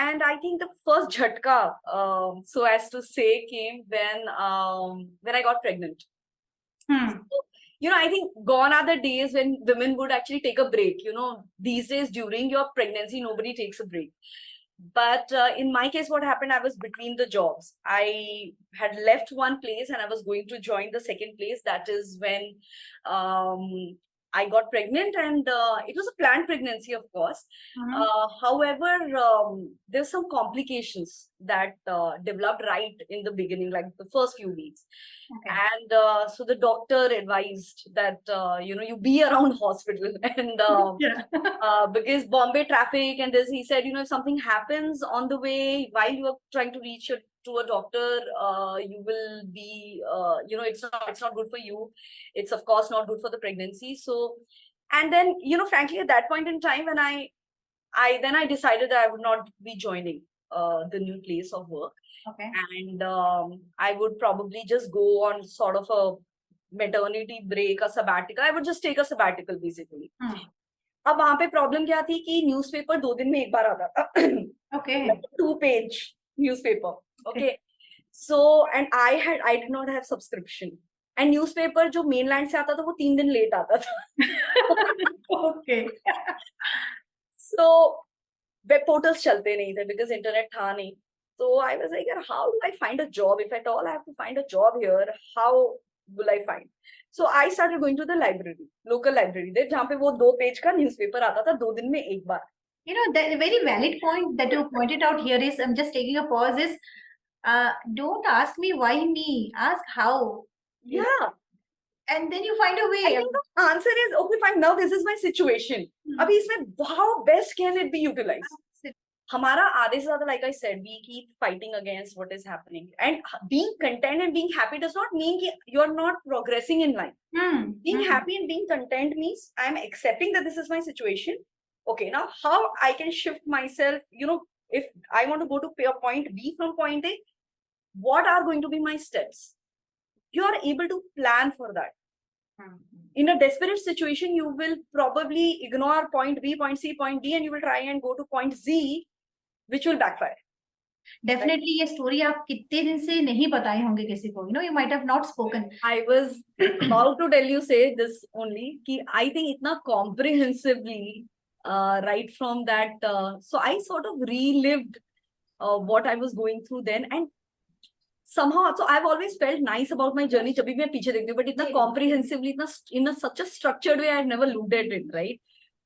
And I think the first jhatka, so as to say, came when I got pregnant. So, I think gone are the days when women would actually take a break. These days during your pregnancy, nobody takes a break. But in my case, what happened, I was between the jobs. I had left one place and I was going to join the second place. That is when um, I got pregnant, and it was a planned pregnancy, of course. However, there's some complications that developed right in the beginning, like the first few weeks. Okay. And so the doctor advised that you be around hospital, and because Bombay traffic and this, he said, if something happens on the way while you are trying to reach to a doctor, you will be, it's not good for you. It's of course not good for the pregnancy. So, and then, frankly, at that point in time, when I decided that I would not be joining the new place of work. Okay. And I would probably just go on sort of a maternity break, a sabbatical. I would just take a sabbatical basically. अब वहां पे problem क्या थी कि newspaper 2 दिन में एक बार आता था. Okay. Like 2-page newspaper. Okay. So, and I did not have subscription. And newspaper जो mainland से आता था वो 3 दिन लेट आता था. Okay. So web portals चलते नहीं थे because internet था नहीं. So I was like, how do I find a job? If at all I have to find a job here, how will I find? So I started going to the library, local library. there जहाँ पे वो 2 page का newspaper आता था 2 दिन में एक बार. The very valid point that you pointed out here is, I'm just taking a pause, is don't ask me why me, ask how. Yeah. And then you find a way. I think the answer is, okay, fine, now this is my situation. अभी इसमें how best can it be utilized? हमारा आधे से ज़्यादा, like I said, we keep fighting against what is happening. And being content and being happy does not mean that you're not progressing in life. Being happy and being content means I'm accepting that this is my situation. Okay, now how I can shift myself, if I want to go to point B from point A, what are going to be my steps? You are able to plan for that. In a desperate situation, you will probably ignore point B, point C, point D, and you will try and go to point Z, which will backfire. Definitely, ये story आप कितने दिन से नहीं बताए होंगे किसी को. You might have not spoken. I was about to tell you, say this only, कि I think itna comprehensively, right from that. So I sort of relived what I was going through then, and somehow, so I've always felt nice about my journey. जब भी मैं पीछे देखती हूँ, but itna comprehensively, in such a structured way, I've never looked at it, right?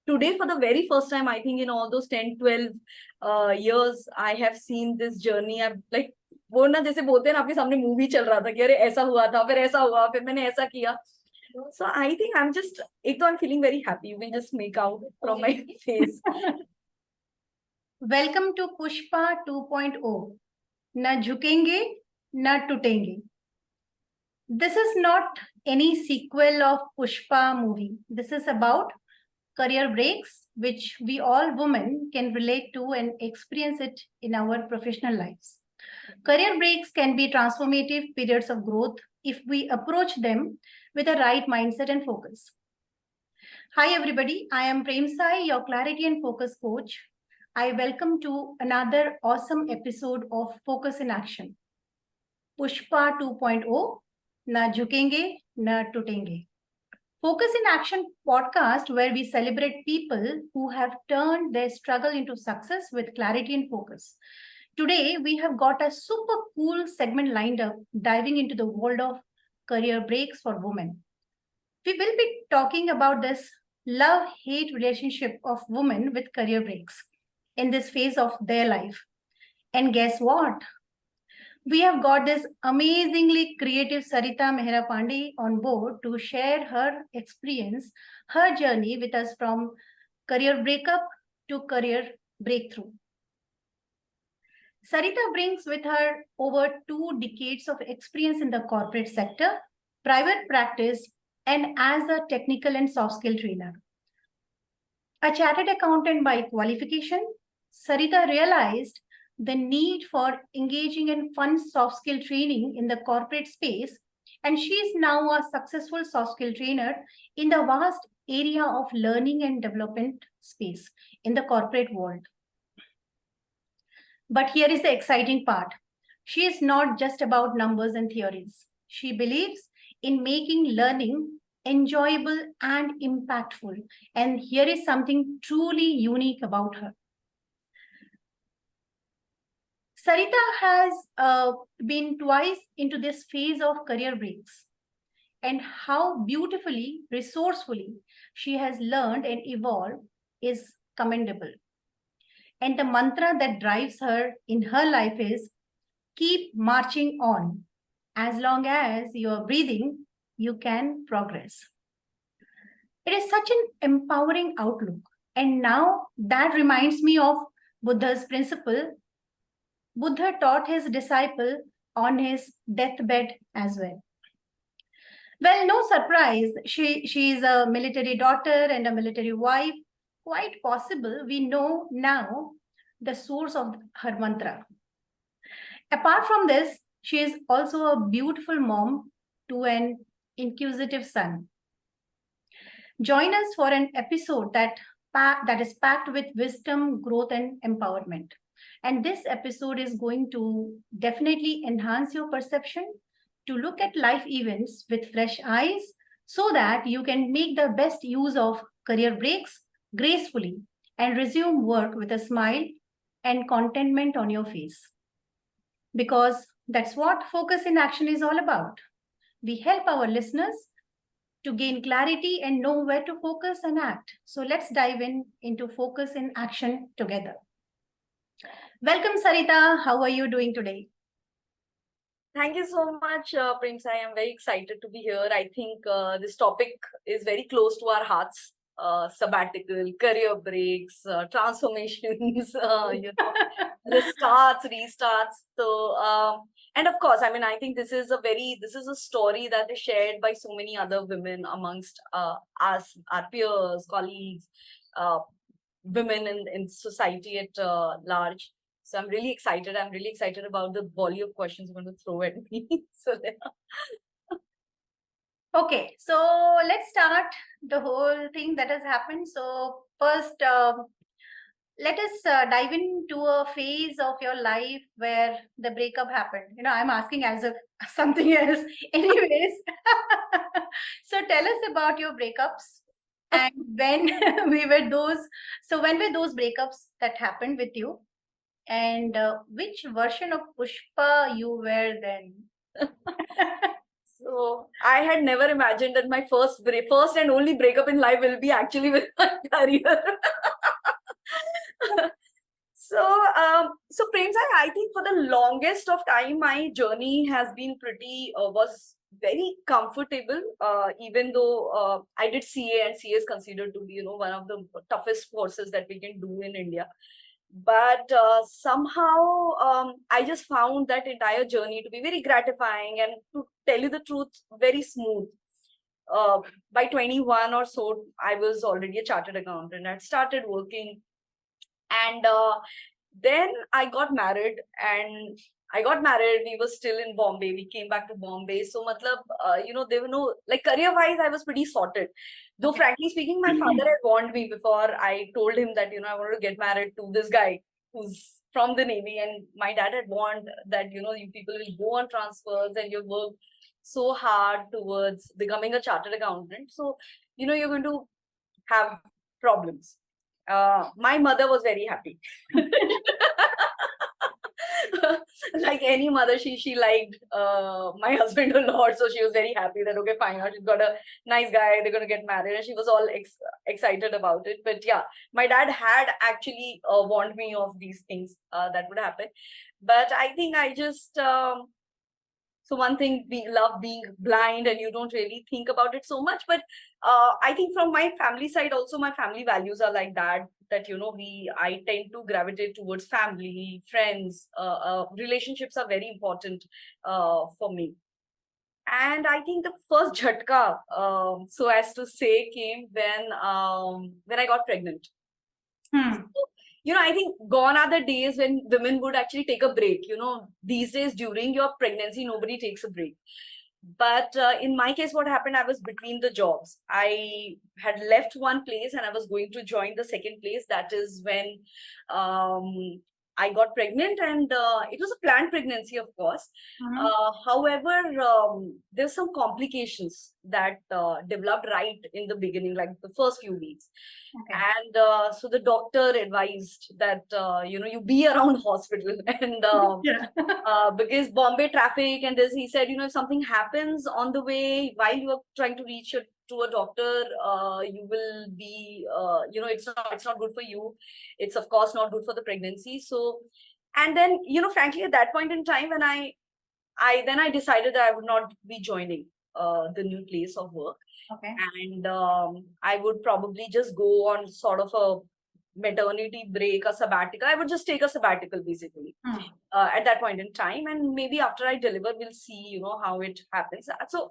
Today, for the very first time, I think in all those 10, 12 years, I have seen this journey. I've like, वो ना जैसे बोलते हैं ना आपके सामने movie चल रहा था कि अरे ऐसा हुआ था, फिर ऐसा हुआ, फिर मैंने ऐसा किया. So I think I'm just, एक तो I'm feeling very happy. You can just make out from my face. Welcome to Pushpa 2.0. ना झुकेंगे, ना टूटेंगे. This is not any sequel of Pushpa movie. This is about career breaks, which we all women can relate to and experience it in our professional lives. Career breaks can be transformative periods of growth if we approach them with the right mindset and focus. Hi everybody, I am Prem Sai, your clarity and focus coach. I welcome to another awesome episode of Focus in Action. Pushpa 2.0, na jhukenge, na tutenge. Focus in Action podcast, where we celebrate people who have turned their struggle into success with clarity and focus. Today, we have got a super cool segment lined up, diving into the world of career breaks for women. We will be talking about this love-hate relationship of women with career breaks in this phase of their life. And guess what? We have got this amazingly creative Sarita Mehra Pandey on board to share her experience, her journey with us from career breakup to career breakthrough. Sarita brings with her over 2 decades of experience in the corporate sector, private practice, and as a technical and soft skill trainer. A chartered accountant by qualification, Sarita realized the need for engaging in fun soft skill training in the corporate space, and she is now a successful soft skill trainer in the vast area of learning and development space in the corporate world. But here is the exciting part. She is not just about numbers and theories. She believes in making learning enjoyable and impactful. And here is something truly unique about her. Sarita has been twice into this phase of career breaks, and how beautifully, resourcefully she has learned and evolved is commendable. And the mantra that drives her in her life is keep marching on. As long as you are breathing, you can progress. It is such an empowering outlook. And now that reminds me of Buddha's principle. Buddha taught his disciple on his deathbed as well. Well, no surprise, she is a military daughter and a military wife. Quite possible, we know now the source of her mantra. Apart from this, she is also a beautiful mom to an inquisitive son. Join us for an episode that is packed with wisdom, growth, and empowerment. And this episode is going to definitely enhance your perception to look at life events with fresh eyes so that you can make the best use of career breaks gracefully and resume work with a smile and contentment on your face. Because that's what Focus in Action is all about. We help our listeners to gain clarity and know where to focus and act. So let's dive into Focus in Action together. Welcome, Sarita. How are you doing today? Thank you so much, Prince. I am very excited to be here. I think this topic is very close to our hearts. Sabbatical, career breaks, transformations, restarts. So, and of course, I mean, I think this is a story that is shared by so many other women amongst us, our peers, colleagues, uh, women in society at large. So I'm really excited. I'm really excited about the volley of questions you're going to throw at me. So Okay, so let's start the whole thing that has happened. So first, let us dive into a phase of your life where the breakup happened. You know, I'm asking as if something else. Anyways, so tell us about your breakups and when when were those breakups that happened with you? And which version of Pushpa you were then? So I had never imagined that my first and only breakup in life will be actually with my career. So Prem, I think for the longest of time, my journey has been was very comfortable. Even though I did CA, and CA is considered to be, one of the toughest courses that we can do in India. But somehow I just found that entire journey to be very gratifying, and to tell you the truth, very smooth. By 21 or so, I was already a chartered accountant. I'd started working, and then I got married, and we were still in Bombay. We came back to Bombay. So, there were no, like, career-wise, I was pretty sorted. Though, frankly speaking, my father had warned me before I told him that, I wanted to get married to this guy who's from the Navy. And my dad had warned that, you people will go on transfers and you'll work so hard towards becoming a chartered accountant. So, you're going to have problems. My mother was very happy. Like any mother, she liked my husband a lot, so she was very happy that okay, fine, she's got a nice guy, they're gonna get married, and she was all excited about it. But yeah, my dad had actually warned me of these things that would happen. But I think I just so one thing, we love being blind and you don't really think about it so much. But I think from my family side also, my family values are like that, I tend to gravitate towards family, friends, relationships are very important for me. And I think the first jhatka, so as to say, came when I got pregnant. So, I think gone are the days when women would actually take a break. These days during your pregnancy, nobody takes a break. But in my case, what happened, I was between the jobs. I had left one place and I was going to join the second place. That is when I got pregnant, and it was a planned pregnancy, of course. Mhm. However, there's some complications that developed right in the beginning, like the first few weeks. Okay. And so the doctor advised that you be around hospital, and Yeah. because Bombay traffic and this, he said, if something happens on the way while you are trying to reach to a doctor, you will be, it's not good for you. It's of course not good for the pregnancy. So, and then, frankly, at that point in time, when I decided that I would not be joining the new place of work. Okay. And I would probably just go on sort of a maternity break, a sabbatical. I would just take a sabbatical basically at that point in time, and maybe after I deliver, we'll see, how it happens. So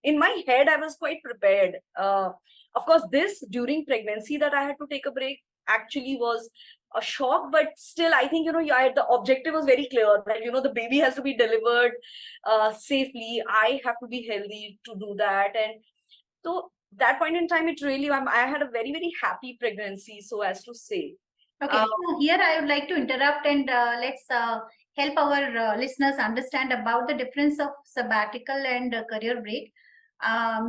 in my head, I was quite prepared. Of course, this during pregnancy that I had to take a break actually was a shock, but still, I think, the objective was very clear that, the baby has to be delivered safely. I have to be healthy to do that. And so that point in time, it really, I had a very, very happy pregnancy, so as to say. Okay, so here I would like to interrupt and let's help our listeners understand about the difference of sabbatical and career break.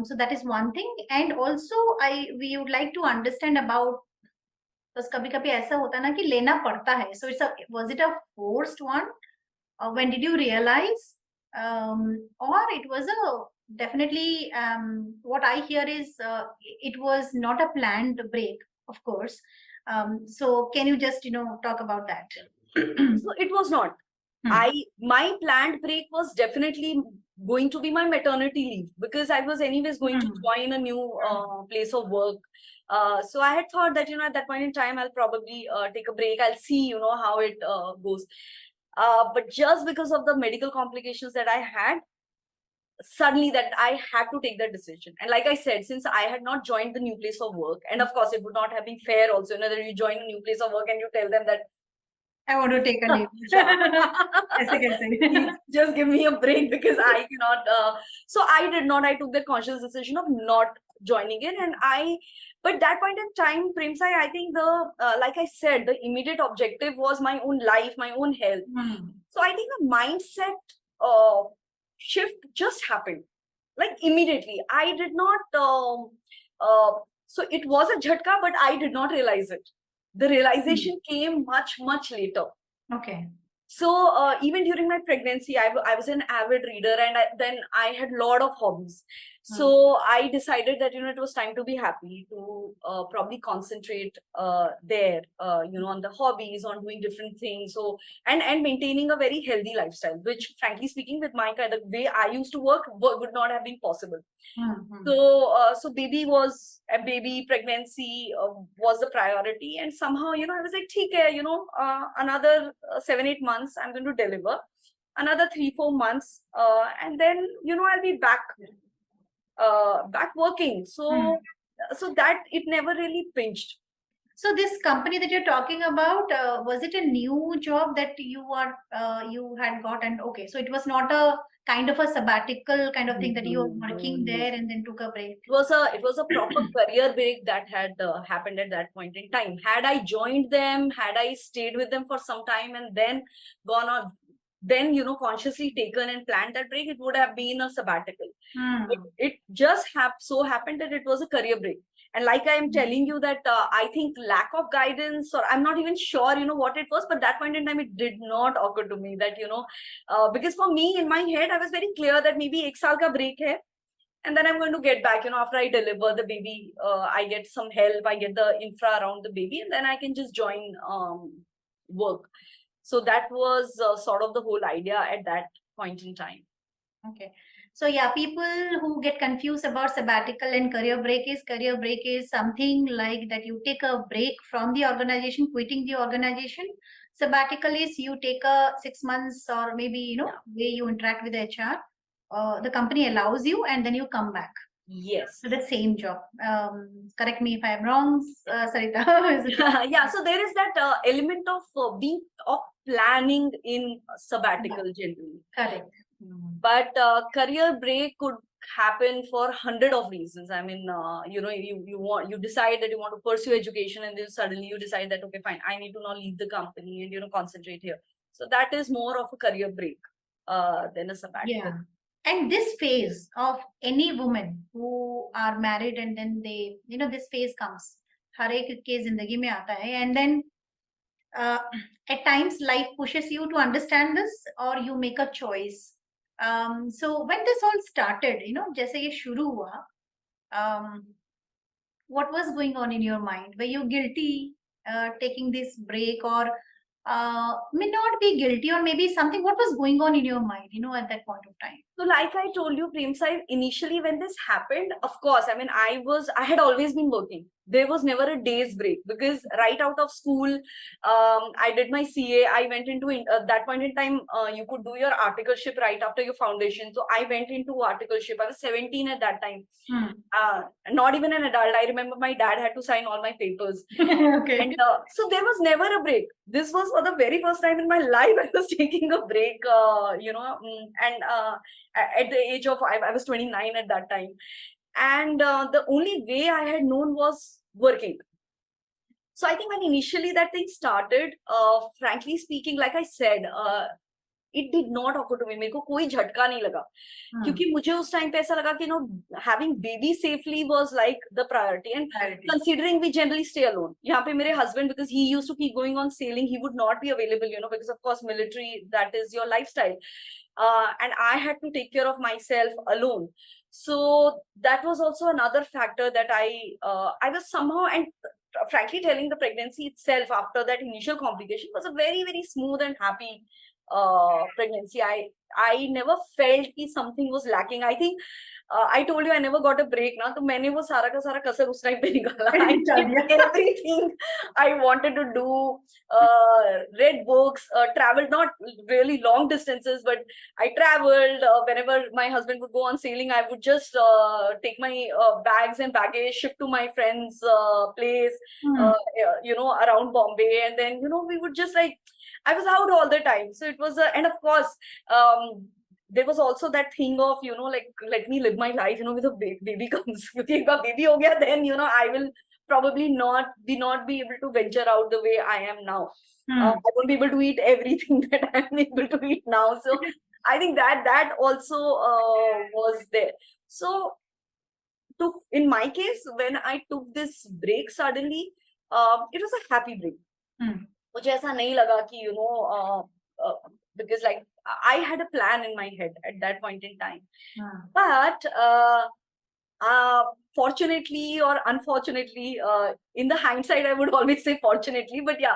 So that is one thing, and also we would like to understand about, बस कभी कभी ऐसा होता है ना कि लेना पड़ता है. So it's a, was it a forced one? When did you realize? Or it was a definitely what I hear is it was not a planned break, of course. So can you just talk about that? So it was not. My planned break was definitely going to be my maternity leave, because I was anyways going to join a new place of work. So I had thought that, at that point in time, I'll probably take a break. I'll see, how it goes. But just because of the medical complications that I had, suddenly that I had to take that decision. And like I said, since I had not joined the new place of work, and of course, it would not have been fair also, that you join a new place of work and you tell them that I want to take a leave. ऐसे कैसे? Just give me a break, because I cannot. So I did not. I took the conscious decision of not joining in, and but that point in time, Premsai, I think like I said, the immediate objective was my own life, my own health. So I think the mindset shift just happened, like immediately. I did not. So it was a jhatka, but I did not realize it. The realization came much, much later. Okay. So even during my pregnancy, I was an avid reader, and then I had a lot of hobbies. So I decided that, it was time to be happy, to probably concentrate there, on the hobbies, on doing different things. So, and maintaining a very healthy lifestyle, which frankly speaking, with my kind of way I used to work, would not have been possible. So baby pregnancy was the priority, and somehow, I was like, okay, another 7-8 months, I'm going to deliver, another 3-4 months, and then, I'll be back working. So that it never really pinched. So this company that you're talking about, was it a new job that you had got? And okay, so it was not a kind of a sabbatical kind of thing that you were working there and then took a break. It was a proper career break that had happened at that point in time. Had I joined them, had I stayed with them for some time and then gone on, then, consciously taken and planned that break, it would have been a sabbatical. It just so happened that it was a career break. And like I am telling you that I think lack of guidance, or I'm not even sure, what it was, but that point in time, it did not occur to me that, because for me, in my head, I was very clear that maybe 1 saal ka break hai, and then I'm going to get back, after I deliver the baby, I get some help, I get the infra around the baby, and then I can just join work. So that was sort of the whole idea at that point in time. Okay. So yeah, people who get confused about sabbatical and career break is something like that you take a break from the organization, quitting the organization. Sabbatical is you take a 6 months or maybe, way you interact with HR. The company allows you and then you come back. Yes. So the same job. Correct me if I'm wrong, Sarita. Yeah, so there is that element of planning in sabbatical generally. Correct. But career break could happen for 100 of reasons. I mean, you decide that you want to pursue education, and then suddenly you decide that, okay, fine, I need to now leave the company and concentrate here. So that is more of a career break than a sabbatical. Yeah. And this phase of any woman who are married and then they, this phase comes. हर एक के जिंदगी में आता है, and then at times life pushes you to understand this or you make a choice. So when this all started, जैसे ये शुरू हुआ, what was going on in your mind? Were you guilty taking this break, or may not be guilty, or maybe something? What was going on in your mind, at that point of time? So like I told you, Prem Sai, initially when this happened, of course, I mean, I had always been working. There was never a day's break, because right out of school, I did my CA. I went into, that point in time, you could do your articleship right after your foundation. So I went into articleship. I was 17 at that time. Not even an adult. I remember my dad had to sign all my papers. Okay. And so there was never a break. This was for the very first time in my life I was taking a break, and at the age of, I was 29 at that time. And the only way I had known was working. So I think when initially that thing started, frankly speaking, like I said, it did not occur to me. मेरे को कोई झटका नहीं लगा, क्योंकि मुझे उस time पे ऐसा लगा कि having baby safely was like the priority. And considering we generally stay alone, यहाँ पे मेरे husband, because he used to keep going on sailing, he would not be available, because of course military, that is your lifestyle, and I had to take care of myself alone. So that was also another factor that I was somehow, and frankly telling, the pregnancy itself after that initial complication was a very, very smooth and happy pregnancy. I never felt that something was lacking. I think I told you I never got a break ना, तो मैंने वो सारा का सारा कसर उस time पे निकाला. I did everything I wanted to do. Read books, traveled, not really long distances, but I traveled. Whenever my husband would go on sailing, I would just take my bags and baggage, shift to my friend's place, around Bombay, and then we would just like, I was out all the time. So it was and of course, there was also that thing of, like, let me live my life, with a baby comes. Because if a baby ho gaya, then, I will probably not be able to venture out the way I am now. I won't be able to eat everything that I'm able to eat now. So I think that also was there. So in my case, when I took this break suddenly, it was a happy break. मुझे ऐसा नहीं लगा कि because like I had a plan in my head at that point in time. But fortunately or unfortunately, in the hindsight, I would always say fortunately, but yeah,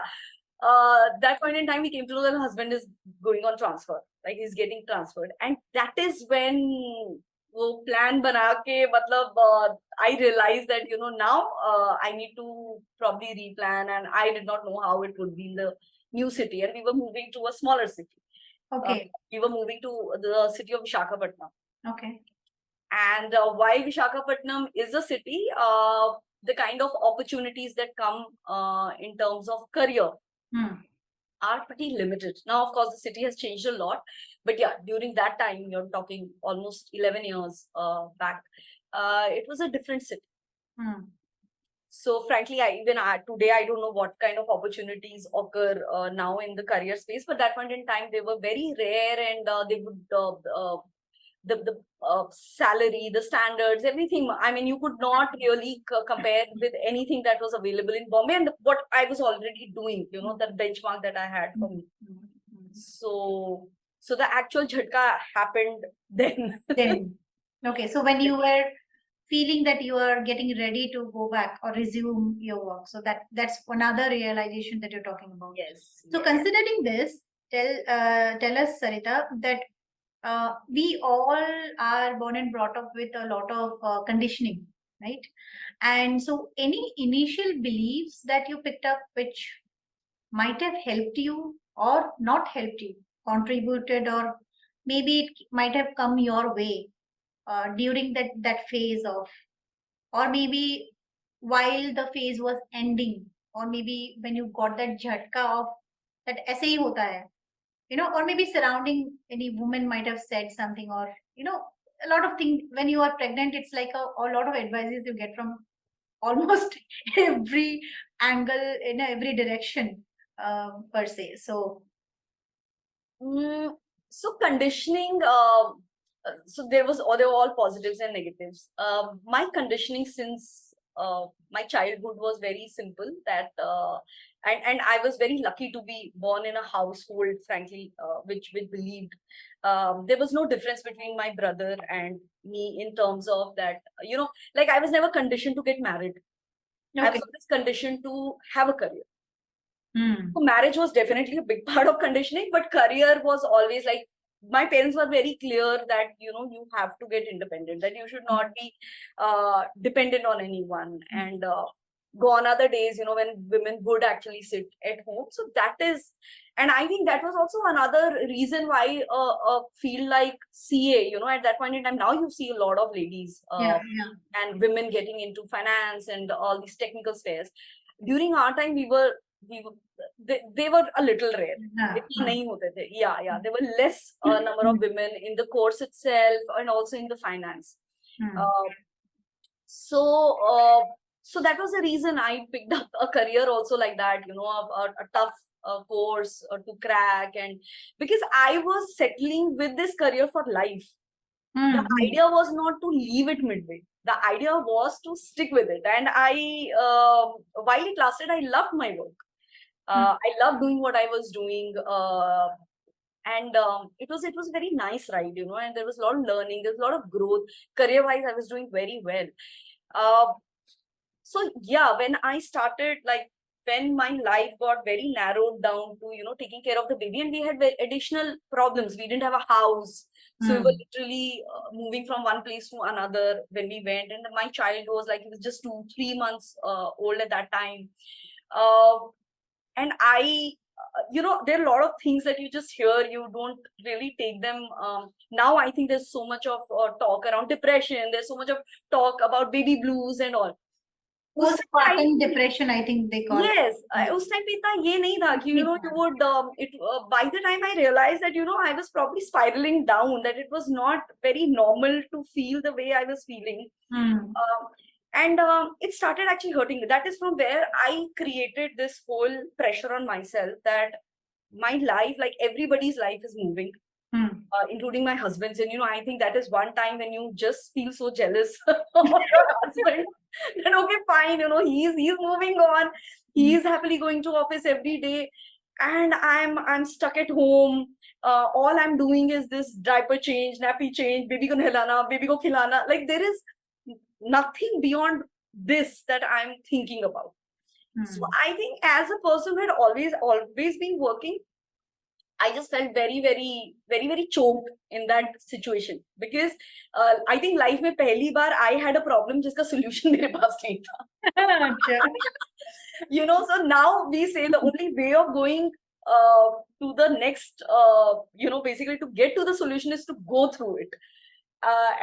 that point in time, we came to know that my husband is going on transfer, like he's getting transferred. And that is when वो plan बना के, मतलब I realized that, now I need to probably replan, and I did not know how it would be in the new city, and we were moving to a smaller city. Okay. We were moving to the city of Visakhapatnam. Okay. And while Visakhapatnam is a city, the kind of opportunities that come in terms of career are pretty limited. Now, of course, the city has changed a lot, but yeah, during that time, you're talking almost 11 years back, it was a different city. So frankly, today, I don't know what kind of opportunities occur now in the career space, but that point in time, they were very rare, and they would, the salary, the standards, everything. I mean, you could not really compare with anything that was available in Bombay, and what I was already doing, the benchmark that I had for me. So the actual jhatka happened then. Okay, so when you were feeling that you are getting ready to go back or resume your work, so that's another realization that you're talking about. Yes. So considering this, tell us, Sarita, that we all are born and brought up with a lot of conditioning, right? And so any initial beliefs that you picked up which might have helped you or not helped you, contributed, or maybe it might have come your way during that phase of, or maybe while the phase was ending, or maybe when you got that jhatka of that ऐसे ही होता है, or maybe surrounding any woman might have said something, or a lot of things when you are pregnant. It's like a lot of advices you get from almost every angle in every direction, per se. So Mm, so conditioning, so they were all positives and negatives. My conditioning since my childhood was very simple. And I was very lucky to be born in a household, frankly, which believed there was no difference between my brother and me in terms of that. Like I was never conditioned to get married. I okay. was always conditioned to have a career. Hmm. So marriage was definitely a big part of conditioning, but career was always like my parents were very clear that you have to get independent, that you should not be dependent on anyone, and gone are the days when women would actually sit at home. So that is, and I think that was also another reason why a field like CA, at that point in time, now you see a lot of ladies Yeah, and women getting into finance and all these technical spheres. During our time, we were they were a little rare. yeah. इतना नहीं होते थे. Yeah. There were less number of women in the course itself and also in the finance. Uh, so so that was the reason I picked up a career also like that, a tough course to crack, and because I was settling with this career for life. The idea was not to leave it midway. The idea was to stick with it. And while it lasted, I loved my work. I loved doing what I was doing. And it was a very nice ride, and there was a lot of learning, there was a lot of growth. Career-wise, I was doing very well. Uh, so yeah, when I started, like, when my life got very narrowed down to taking care of the baby, and we had additional problems. We didn't have a house, so we were literally moving from one place to another when we went. And my child was like, he was just 2-3 months old at that time. uh, and there are a lot of things that you just hear, you don't really take them. Now I think there's so much of talk around depression, there's so much of talk about baby blues and all. उस time Postpartum depression, I think they call it. yes, उस time पे इतना ये नहीं था कि you would by the time I realized that I was probably spiraling down, that it was not very normal to feel the way I was feeling. And it started actually hurting me. That is from where I created this whole pressure on myself that my life, like everybody's life, is moving, including my husband's. And I think that is one time when you just feel so jealous of your husband. Then okay, fine, he's moving on, he's happily going to office every day, and I'm stuck at home. All I'm doing is this diaper change, nappy change, baby ko nilana, baby ko khilana. Like there is nothing beyond this that I'm thinking about. So I think as a person who had always been working, I just felt very, very, very, very choked in that situation, because I think life में पहली बार I had a problem जिसका solution मेरे पास नहीं था. So now we say the only way of going to the next, basically to get to the solution is to go through it.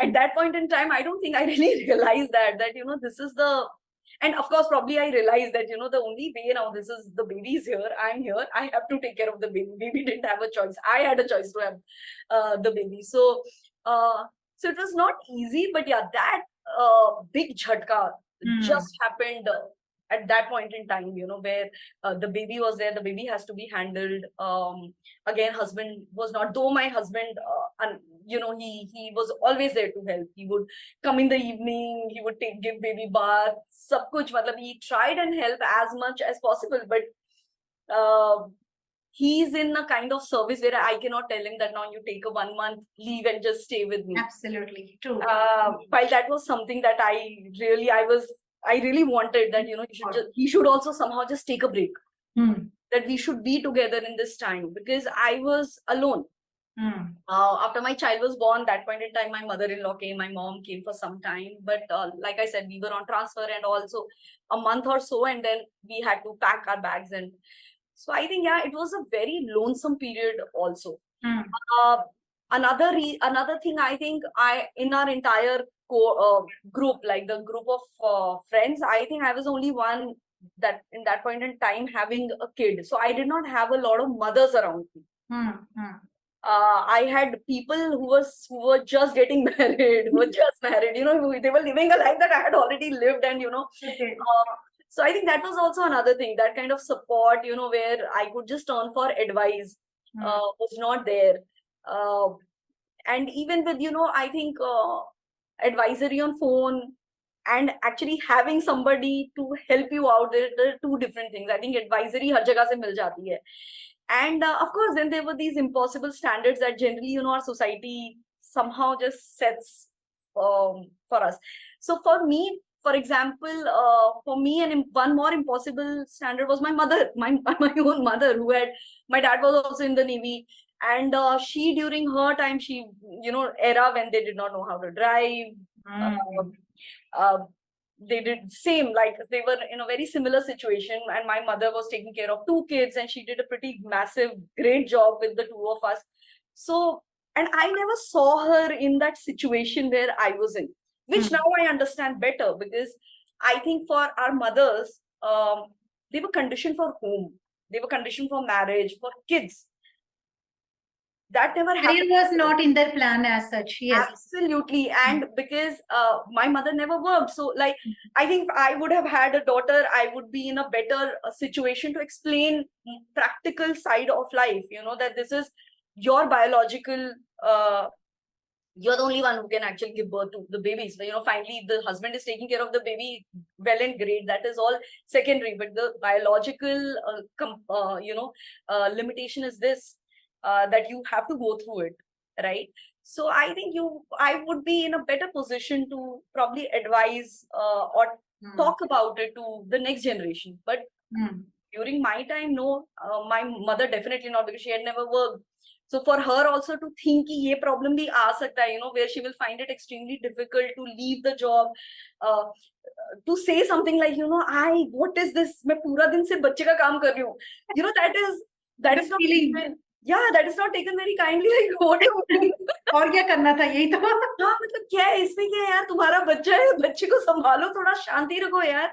At that point in time, I don't think I really realized that this is the. And of course, probably I realized that, the only way now, this is the baby is here, I'm here, I have to take care of the baby. Baby didn't have a choice. I had a choice to have the baby. So it was not easy, but yeah, that big jhatka just happened at that point in time, where the baby was there, the baby has to be handled. Again, husband was not, though my husband, he was always there to help. He would come in the evening, he would give baby bath, sab kuch, matlab, he tried and help as much as possible, but he's in a kind of service where I cannot tell him that now you take a 1 month leave and just stay with me. Absolutely true. While that was something that I really wanted, that he should also somehow just take a break. That we should be together in this time, because I was alone. After my child was born, that point in time, my mother-in-law came, my mom came for some time. But like I said, we were on transfer and also a month or so, and then we had to pack our bags. And so I think, yeah, it was a very lonesome period also. Another thing, I think in our entire group, like the group of friends, I think I was only one that in that point in time having a kid. So I did not have a lot of mothers around me. I had people who were just getting married, who were just married, they were living a life that I had already lived, and Okay. so I think that was also another thing, that kind of support, where I could just turn for advice, was not there. Uh, and even with, I think advisory on phone and actually having somebody to help you out, there are two different things. I think advisory har jagah se mil jati hai. And of course, then there were these impossible standards that generally, our society somehow just sets for us. So for me, for example, for me, and one more impossible standard was my mother, my own mother, my dad was also in the Navy. And she, during her time, she, era when they did not know how to drive, uh, they did same, like they were in a very similar situation, and my mother was taking care of two kids, and she did a pretty massive great job with the two of us. So, and I never saw her in that situation where I was in, which now I understand better, because I think for our mothers, they were conditioned for home, they were conditioned for marriage, for kids. That never Career happened. was not in their plan as such. Yes. Absolutely. And because my mother never worked. So, like, I think if I would have had a daughter, I would be in a better situation to explain practical side of life, that this is your biological, you're the only one who can actually give birth to the babies. So, finally, the husband is taking care of the baby, well and great. That is all secondary. But the biological, limitation is this, that you have to go through it, right? So I think I would be in a better position to probably advise or talk about it to the next generation. But during my time, no, my mother definitely not, because she had never worked. So for her also to think कि ये problem भी आ सकता है, where she will find it extremely difficult to leave the job, uh, to say something like, what is this? मैं पूरा दिन सिर्फ बच्चे का काम कर रही हूँ. That is not feeling. taken, yeah, that is not taken very kindly. Like, what are you doing? और क्या करना था, यही तो. हाँ, मतलब क्या है इसमें, क्या है यार, तुम्हारा बच्चा है, बच्चे को संभालो, थोड़ा शांति रखो यार.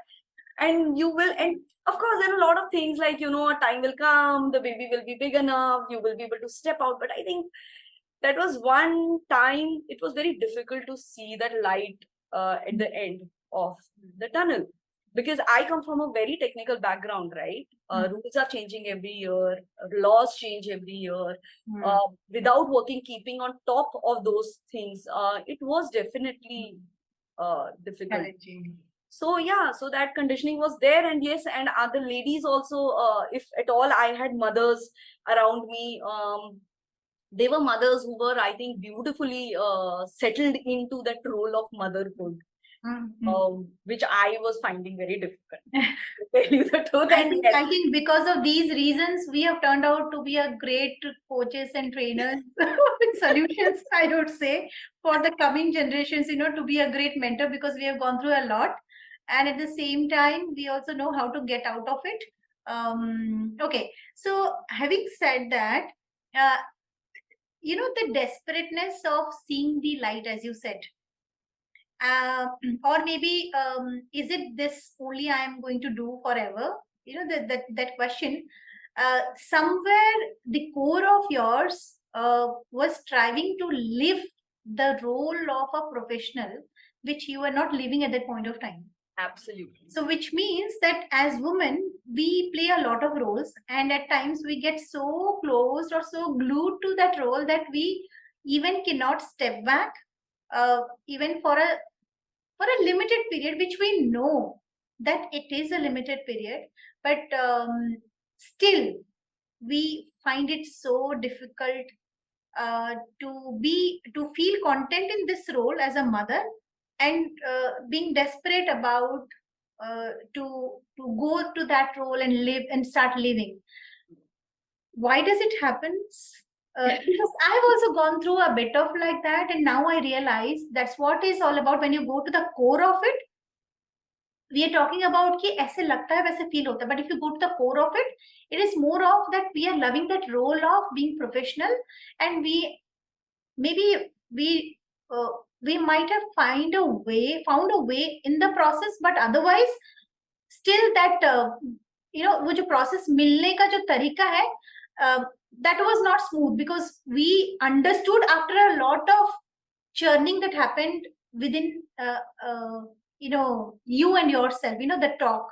And you will, and of course, there are a lot of things like, a time will come, the baby will be big enough, you will be able to step out. But I think that was one time, it was very difficult to see that light at the end of the tunnel. Because I come from a very technical background, right? Rules are changing every year, laws change every year. Without working, keeping on top of those things, it was definitely difficult. So yeah, so that conditioning was there. And yes, and other ladies also, if at all I had mothers around me, they were mothers who were, I think, beautifully settled into that role of motherhood, which I was finding very difficult. To tell you the truth. I think because of these reasons, we have turned out to be a great coaches and trainers with solutions, I would say, for the coming generations, to be a great mentor, because we have gone through a lot. And at the same time, we also know how to get out of it. Okay. So having said that, the desperateness of seeing the light, as you said, or maybe is it this only I am going to do forever? That question. Somewhere the core of yours was striving to live the role of a professional, which you were not living at that point of time. Absolutely. So which means that as women, we play a lot of roles, and at times we get so closed or so glued to that role that we even cannot step back, even for a limited period, which we know that it is a limited period, but still we find it so difficult to feel content in this role as a mother, and being desperate about to go to that role and live and start living. Why does it happen? Because I've also gone through a bit of like that, and now I realize that's what it's all about. When you go to the core of it, we are talking about कि ऐसे लगता है वैसे feel होता है, but if you go to the core of it, it is more of that we are loving that role of being professional, and we might have found a way in the process, but otherwise still that वो जो process मिलने का जो तरीका है, that was not smooth, because we understood after a lot of churning that happened within you and yourself, the talk.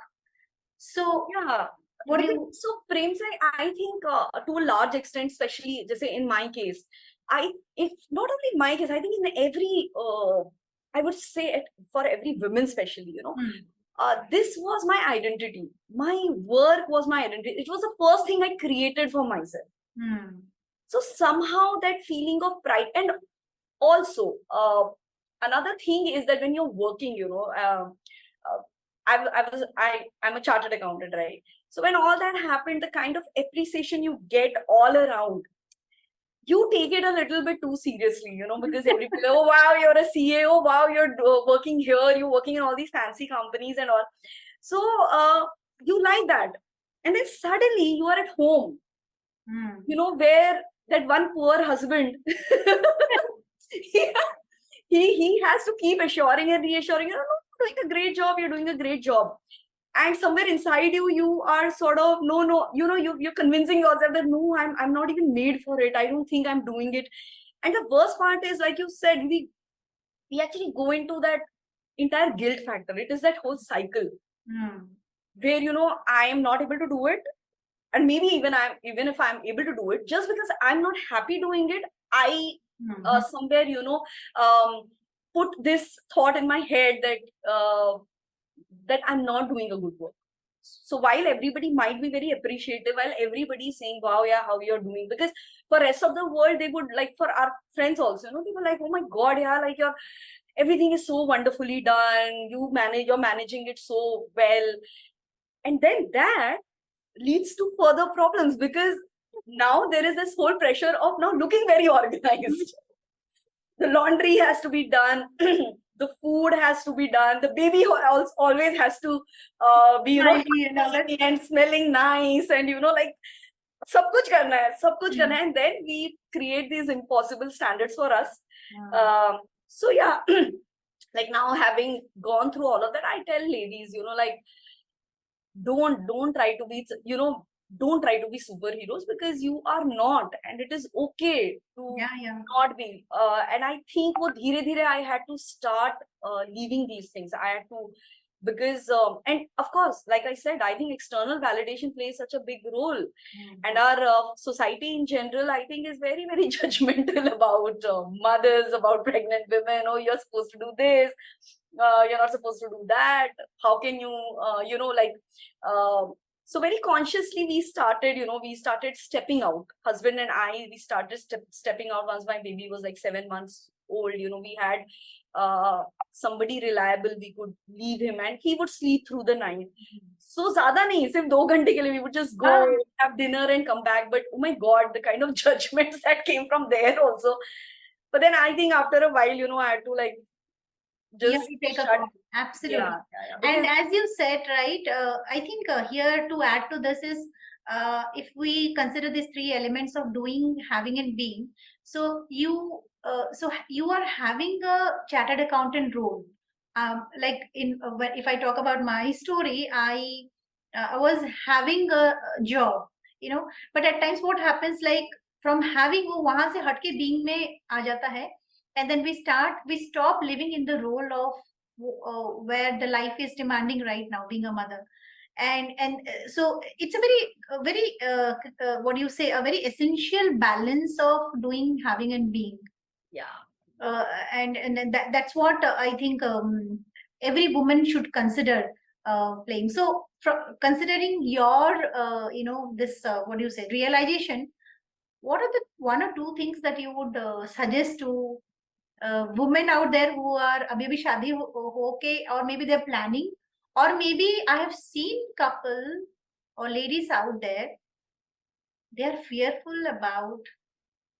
So Yeah. what do Because, you so Prem Sai, I think to a large extent, especially just say in my case, if not only in my case, I think in every, I would say for every woman, especially, this was my identity. My work was my identity. It was the first thing I created for myself. So somehow that feeling of pride, and also another thing is that when you're working, I'm a chartered accountant, right? So when all that happened, the kind of appreciation you get all around, you take it a little bit too seriously, because everybody, oh wow, you're a CA, oh wow, you're working here, you're working in all these fancy companies and all. So you like that, and then suddenly you are at home, where that one poor husband, he, he has to keep assuring and reassuring, no, you're doing a great job, you're doing a great job. And somewhere inside you, you are sort of, no, you're convincing yourself that no, I'm not even made for it. I don't think I'm doing it. And the worst part is, like you said, we actually go into that entire guilt factor. It is that whole cycle where, I am not able to do it. And maybe even if I'm able to do it, just because I'm not happy doing it, I somewhere, put this thought in my head that I'm not doing a good work. So while everybody might be very appreciative, while everybody is saying, wow, yeah, how you're doing, because for rest of the world, they would, like, for our friends also, they were like, oh my God, yeah, like everything is so wonderfully done. You're managing it so well. And then that leads to further problems, because now there is this whole pressure of now looking very organized. The laundry has to be done. The food has to be done. The baby always has to be, Tidy and smelling nice, and like सब कुछ करना है, सब कुछ करना है, and then we create these impossible standards for us. So yeah, like now having gone through all of that, I tell ladies, like, don't try to be, don't try to be superheroes, because you are not, and it is okay to not be. And I think wo dheere dheere I had to start leaving these things. I had to, because and of course, like I said, I think external validation plays such a big role. And our society in general, I think, is very, very judgmental about mothers, about pregnant women. Oh, you're supposed to do this, you're not supposed to do that, how can you, like, so very consciously we started stepping out. Husband and I, we started stepping out once my baby was like 7 months old. We had somebody reliable, we could leave him and he would sleep through the night. So zyada nahi, sirf 2 ghante ke liye we would just go have dinner and come back. But oh my God, the kind of judgments that came from there also. But then I think after a while, I had to, like, just take a call. Absolutely. Yeah. And as you said, right, I think here to add to this is, if we consider these three elements of doing, having, and being, so you are having a chartered accountant role. Like if I talk about my story, I was having a job, but at times what happens, like from having वो वहां से हटके being में आ जाता है, and then we stop living in the role of where the life is demanding right now, being a mother. And so it's a very what do you say, a very essential balance of doing, having, and being. And that's what I think every woman should consider playing. So considering your this what do you say, realization, what are the one or two things that you would suggest to women out there who are abhi bhi shadi okay, or maybe they're planning, or maybe I have seen couple or ladies out there, they are fearful about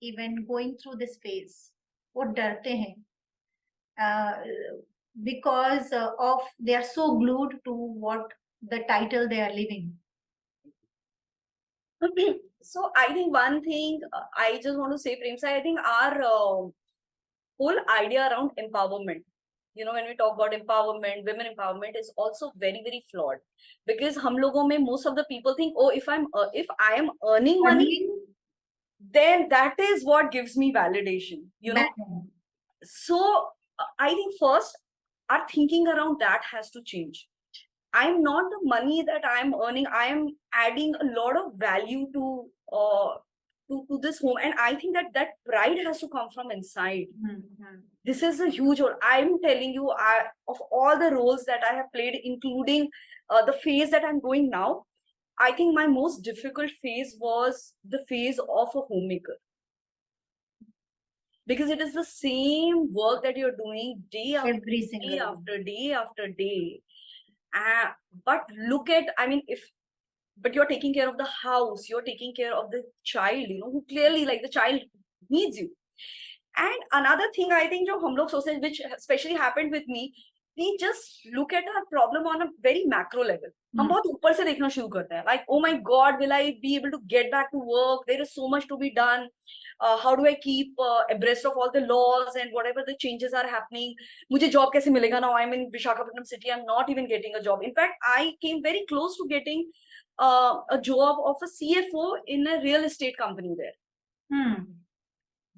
even going through this phase, वो डरते हैं because of they are so glued to what the title they are living. So I think one thing I just want to say, Prem Sai, I think our whole idea around empowerment, when we talk about empowerment, women empowerment, is also very, very flawed, because hum logon mein most of the people think, oh, if I am earning money, then that is what gives me validation, you know. So I think first our thinking around that has to change. I'm not the money that I'm earning. I am adding a lot of value to this home, and I think that that pride has to come from inside. This is a huge role. I'm telling you, of all the roles that I have played, including the phase that I'm going now, I think my most difficult phase was the phase of a homemaker, because it is the same work that you're doing day after day after day after day. But look at, I mean, but you're taking care of the house, you're taking care of the child, you know, who clearly, like, the child needs you. And another thing I think jo hum log sochte hain, which especially happened with me, we just look at our problem on a very macro level. हम बहुत ऊपर से देखना शुरू करते हैं, like, oh my god, will I be able to get back to work, there is so much to be done, how do I keep abreast of all the laws and whatever the changes are happening, मुझे job कैसे मिलेगा, now I'm in Visakhapatnam city, I'm not even getting a job. In fact, I came very close to getting a job of a CFO in a real estate company there,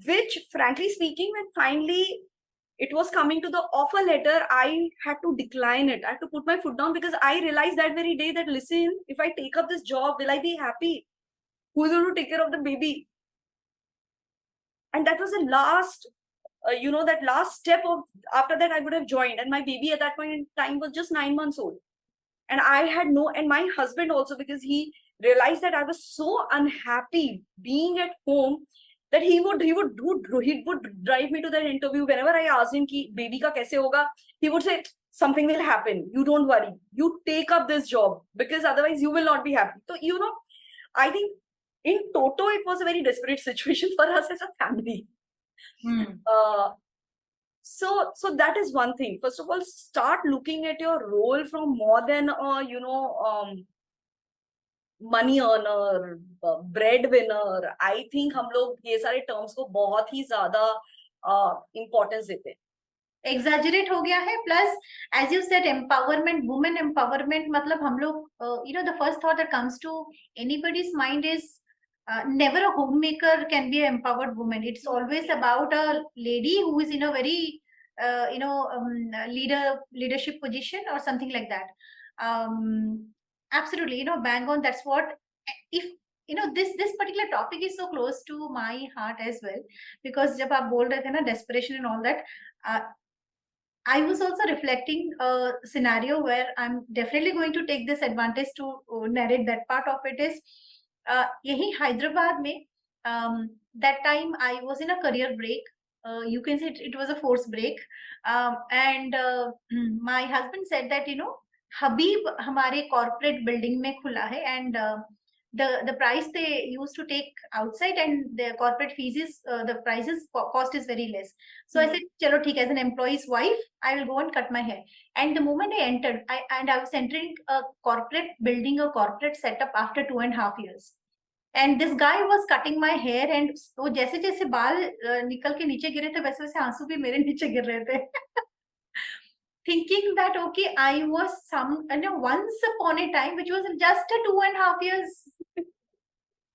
which, frankly speaking, when finally it was coming to the offer letter, I had to decline it. I had to put my foot down, because I realized that very day that, listen, if I take up this job, will I be happy? Who is going to take care of the baby? And that was the last, that last step of, after that I would have joined. And my baby at that point in time was just 9 months old. And I had and my husband also, because he realized that I was so unhappy being at home, that he would drive me to that interview. Whenever I asked him ki baby ka kaise hoga, he would say, something will happen, you don't worry, you take up this job, because otherwise you will not be happy. So, I think in toto it was a very desperate situation for us as a family. So that is one thing. First of all, start looking at your role from more than money earner, breadwinner. I think हम लोग ये सारे terms को बहुत ही ज़्यादा importance देते हैं. Exaggerate हो गया है. Plus, as you said, empowerment, women empowerment, मतलब हम लोग, the first thought that comes to anybody's mind is never a homemaker can be an empowered woman. It's always about a lady who is in a very leadership position or something like that. Absolutely, bang on. That's what, if this particular topic is so close to my heart as well, because जब आप बोल रहे थे ना desperation and all that, I was also reflecting a scenario where I'm definitely going to take this advantage to narrate that part of it. Is yahi Hyderabad mein, that time I was in a career break. You can say it was a forced break, and my husband said that Habib हमारे corporate building में खुला है, and the price they used to take outside and the corporate fees is cost is very less. So I said, chalo theek, as an employee's wife, I will go and cut my hair. And the moment I entered, I was entering a corporate building, a corporate setup after 2.5 years. And this guy was cutting my hair, and वो जैसे जैसे बाल निकल के नीचे गिरे थे, वैसे वैसे आंसू भी मेरे नीचे गिर रहे थे. Thinking that, okay, I was once upon a time, which was just a 2.5 years,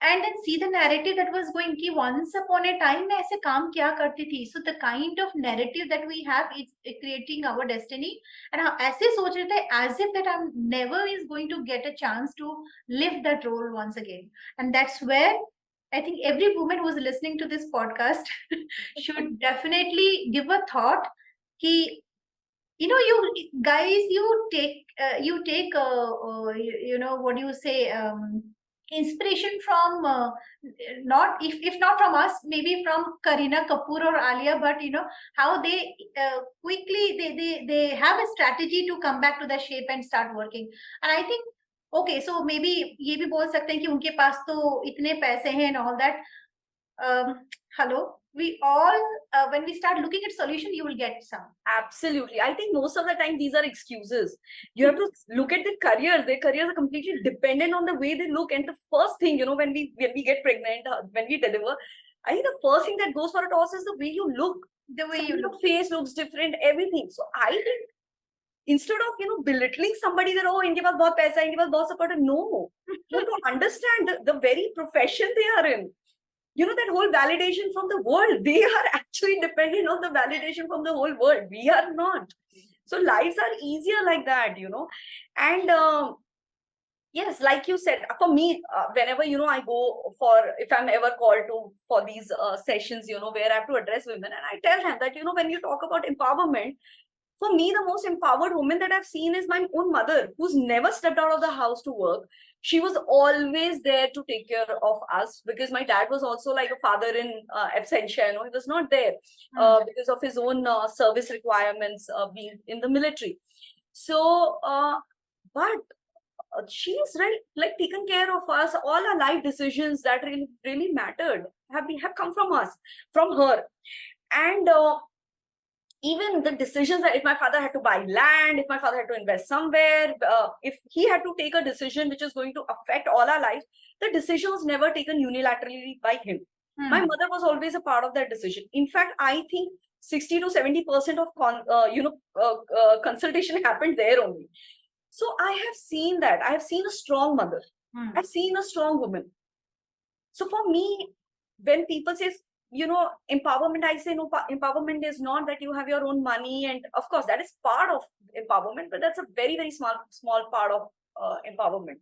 and then see the narrative that was going ki once upon a time मैं ऐसे काम क्या करती थी. So the kind of narrative that we have is creating our destiny, and हम ऐसे सोच रहे थे as if that I'm never is going to get a chance to live that role once again. And that's where I think every woman who is listening to this podcast should definitely give a thought ki, you guys, you take what do you say, inspiration from not, if not from us, maybe from Kareena Kapoor or Alia, but how they quickly they have a strategy to come back to the shape and start working. And I think, okay, so maybe ये भी बोल सकते हैं कि उनके पास तो इतने पैसे हैं and all that. Hello, we all, when we start looking at solution, you will get some. Absolutely. I think most of the time these are excuses. You have to look at their careers. Their careers are completely dependent on the way they look. And the first thing, when we get pregnant, when we deliver, I think the first thing that goes for a toss is the way you look. The way you look. Your face looks different, everything. So I think instead of belittling somebody that, oh, इनके पास बहुत पैसा है, इनके पास बहुत support है, no. You have to understand the very profession they are in. that whole validation from the world. They are actually dependent on the validation from the whole world. We are not. So lives are easier like that. And yes, like you said, for me, whenever I go for, if I'm ever called to for these sessions, where I have to address women, and I tell them that when you talk about empowerment, for me, the most empowered woman that I've seen is my own mother, who's never stepped out of the house to work. She was always there to take care of us, because my dad was also like a father in absentia. He was not there because of his own service requirements, being in the military. So, but she's right, like taken care of us. All our life decisions that really mattered have come from us, from her. And even the decisions that if my father had to buy land, if my father had to invest somewhere, if he had to take a decision which is going to affect all our lives, the decision was never taken unilaterally by him. My mother was always a part of that decision. In fact, I think 60 to 70% of consultation happened there only. So I have seen that. I have seen a strong mother. I've seen a strong woman. So for me, when people say, empowerment, I say no, empowerment is not that you have your own money. And of course, that is part of empowerment, but that's a very, very small part of empowerment.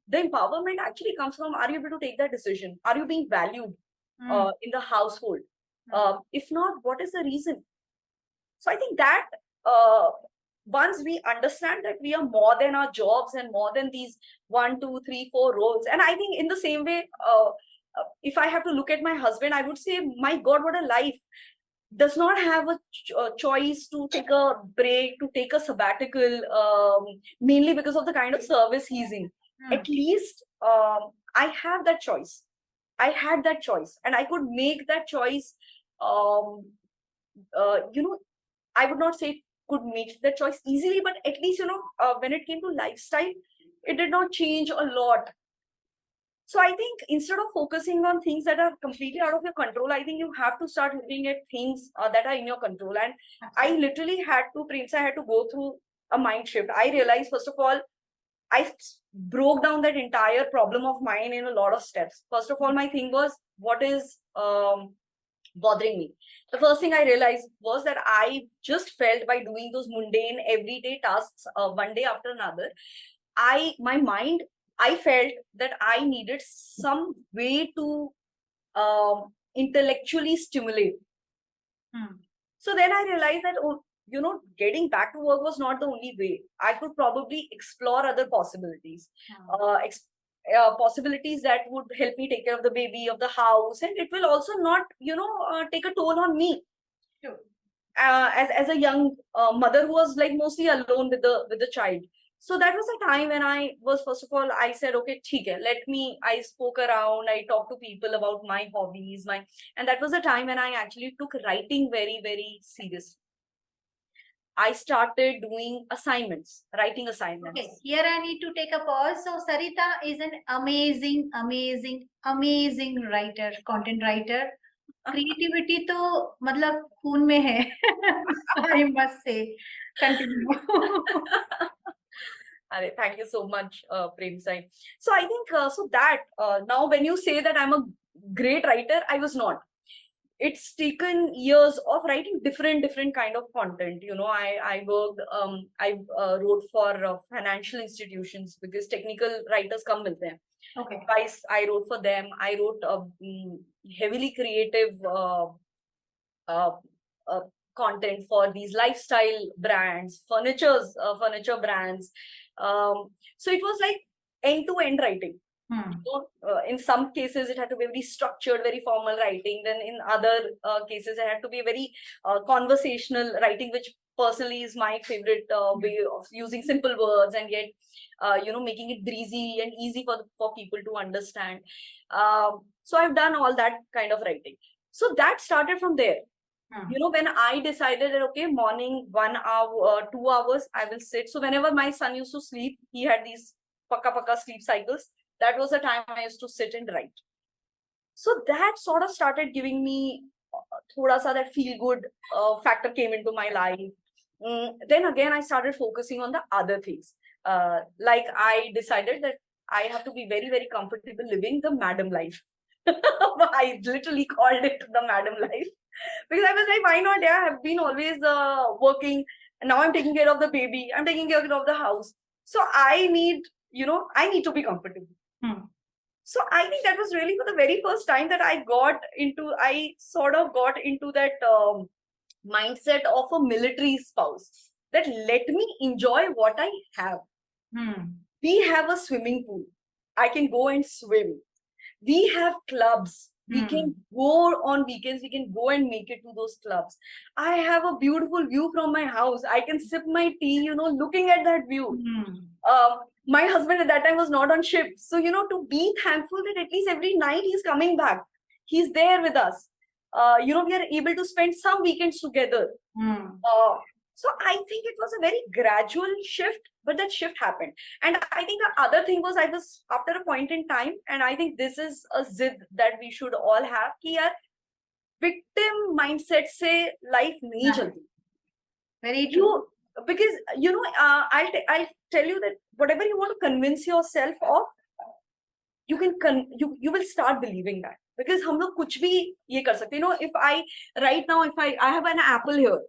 The empowerment actually comes from, are you able to take that decision? Are you being valued in the household? If not, what is the reason? So I think that once we understand that we are more than our jobs and more than these 1, 2, 3, 4 roles, and I think in the same way, if I have to look at my husband, I would say, my God, what a life. Does not have a choice to take a break, to take a sabbatical, mainly because of the kind of service he's in. At least I have that choice. I had that choice, and I could make that choice. I would not say could make the choice easily, but at least, when it came to lifestyle, it did not change a lot. So I think instead of focusing on things that are completely out of your control, I think you have to start looking at things that are in your control. And I literally had to, Prince, I had to go through a mind shift. I realized, first of all, I broke down that entire problem of mine in a lot of steps. First of all, my thing was, what is bothering me? The first thing I realized was that I just felt, by doing those mundane everyday tasks one day after another, my mind, I felt that I needed some way to intellectually stimulate. So then I realized that, getting back to work was not the only way. I could probably explore other possibilities. Possibilities that would help me take care of the baby, of the house, and it will also not, take a toll on me. Sure. As a young mother who was like mostly alone with the child. So that was a time when I was, first of all, I said, okay, theek hai, I spoke around, I talked to people about my hobbies, and that was a time when I actually took writing very, very seriously. I started doing assignments, writing assignments. Okay, here I need to take a pause. So Sarita is an amazing, amazing, amazing writer, content writer. Creativity तो मतलब खून में है. I must say. Continue. Thank you so much, Prem Sai. So I think, now when you say that I'm a great writer, I was not. It's taken years of writing different kind of content. I worked, I wrote for financial institutions, because technical writers come with them. Okay. Twice I wrote for them. I wrote heavily creative content for these lifestyle brands, furniture brands. So it was like end-to-end writing. In some cases, it had to be very structured, very formal writing. Then in other cases, it had to be very conversational writing, which personally is my favorite way of using simple words and yet, making it breezy and easy for people to understand. So I've done all that kind of writing. So that started from there. When I decided that, okay, morning 1 hour, 2 hours, I will sit. So whenever my son used to sleep, he had these paka sleep cycles. That was the time I used to sit and write. So that sort of started giving me thoda sa that feel good factor came into my life. Then again, I started focusing on the other things. Like I decided that I have to be very, very comfortable living the madam life. I literally called it the madam life because I was like, why not? Yeah, I've been always working, and now I'm taking care of the baby. I'm taking care of the house. So I need, I need to be comfortable. So I think that was really for the very first time that I sort of got into that mindset of a military spouse that let me enjoy what I have. We have a swimming pool. I can go and swim. We have clubs. We can go on weekends, we can go and make it to those clubs. I have a beautiful view from my house. I can sip my tea, looking at that view. My husband at that time was not on shift. So, to be thankful that at least every night he's coming back. He's there with us. We are able to spend some weekends together. So I think it was a very gradual shift, but that shift happened. And I think the other thing was I was after a point in time, and I think this is a zid that we should all have, कि यार victim mindset से life नहीं चलती. Very true. Because I'll tell you that whatever you want to convince yourself of, you will start believing that. Because हम लोग कुछ भी ये कर सकते. If I have an apple here.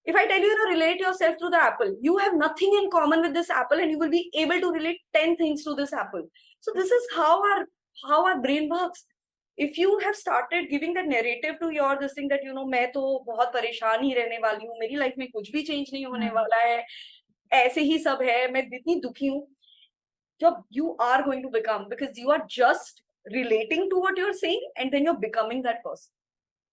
If I tell you to relate yourself to the apple, you have nothing in common with this apple, and you will be able to relate 10 things to this apple. So this is how our brain works. If you have started giving that narrative to your this thing that मैं तो बहुत परेशान ही रहने वाली हूँ, मेरी life में कुछ भी चेंज नहीं होने वाला है, ऐसे ही सब है, मैं इतनी दुखी हूँ, you are going to become, because you are just relating to what you're saying, and then you're becoming that person.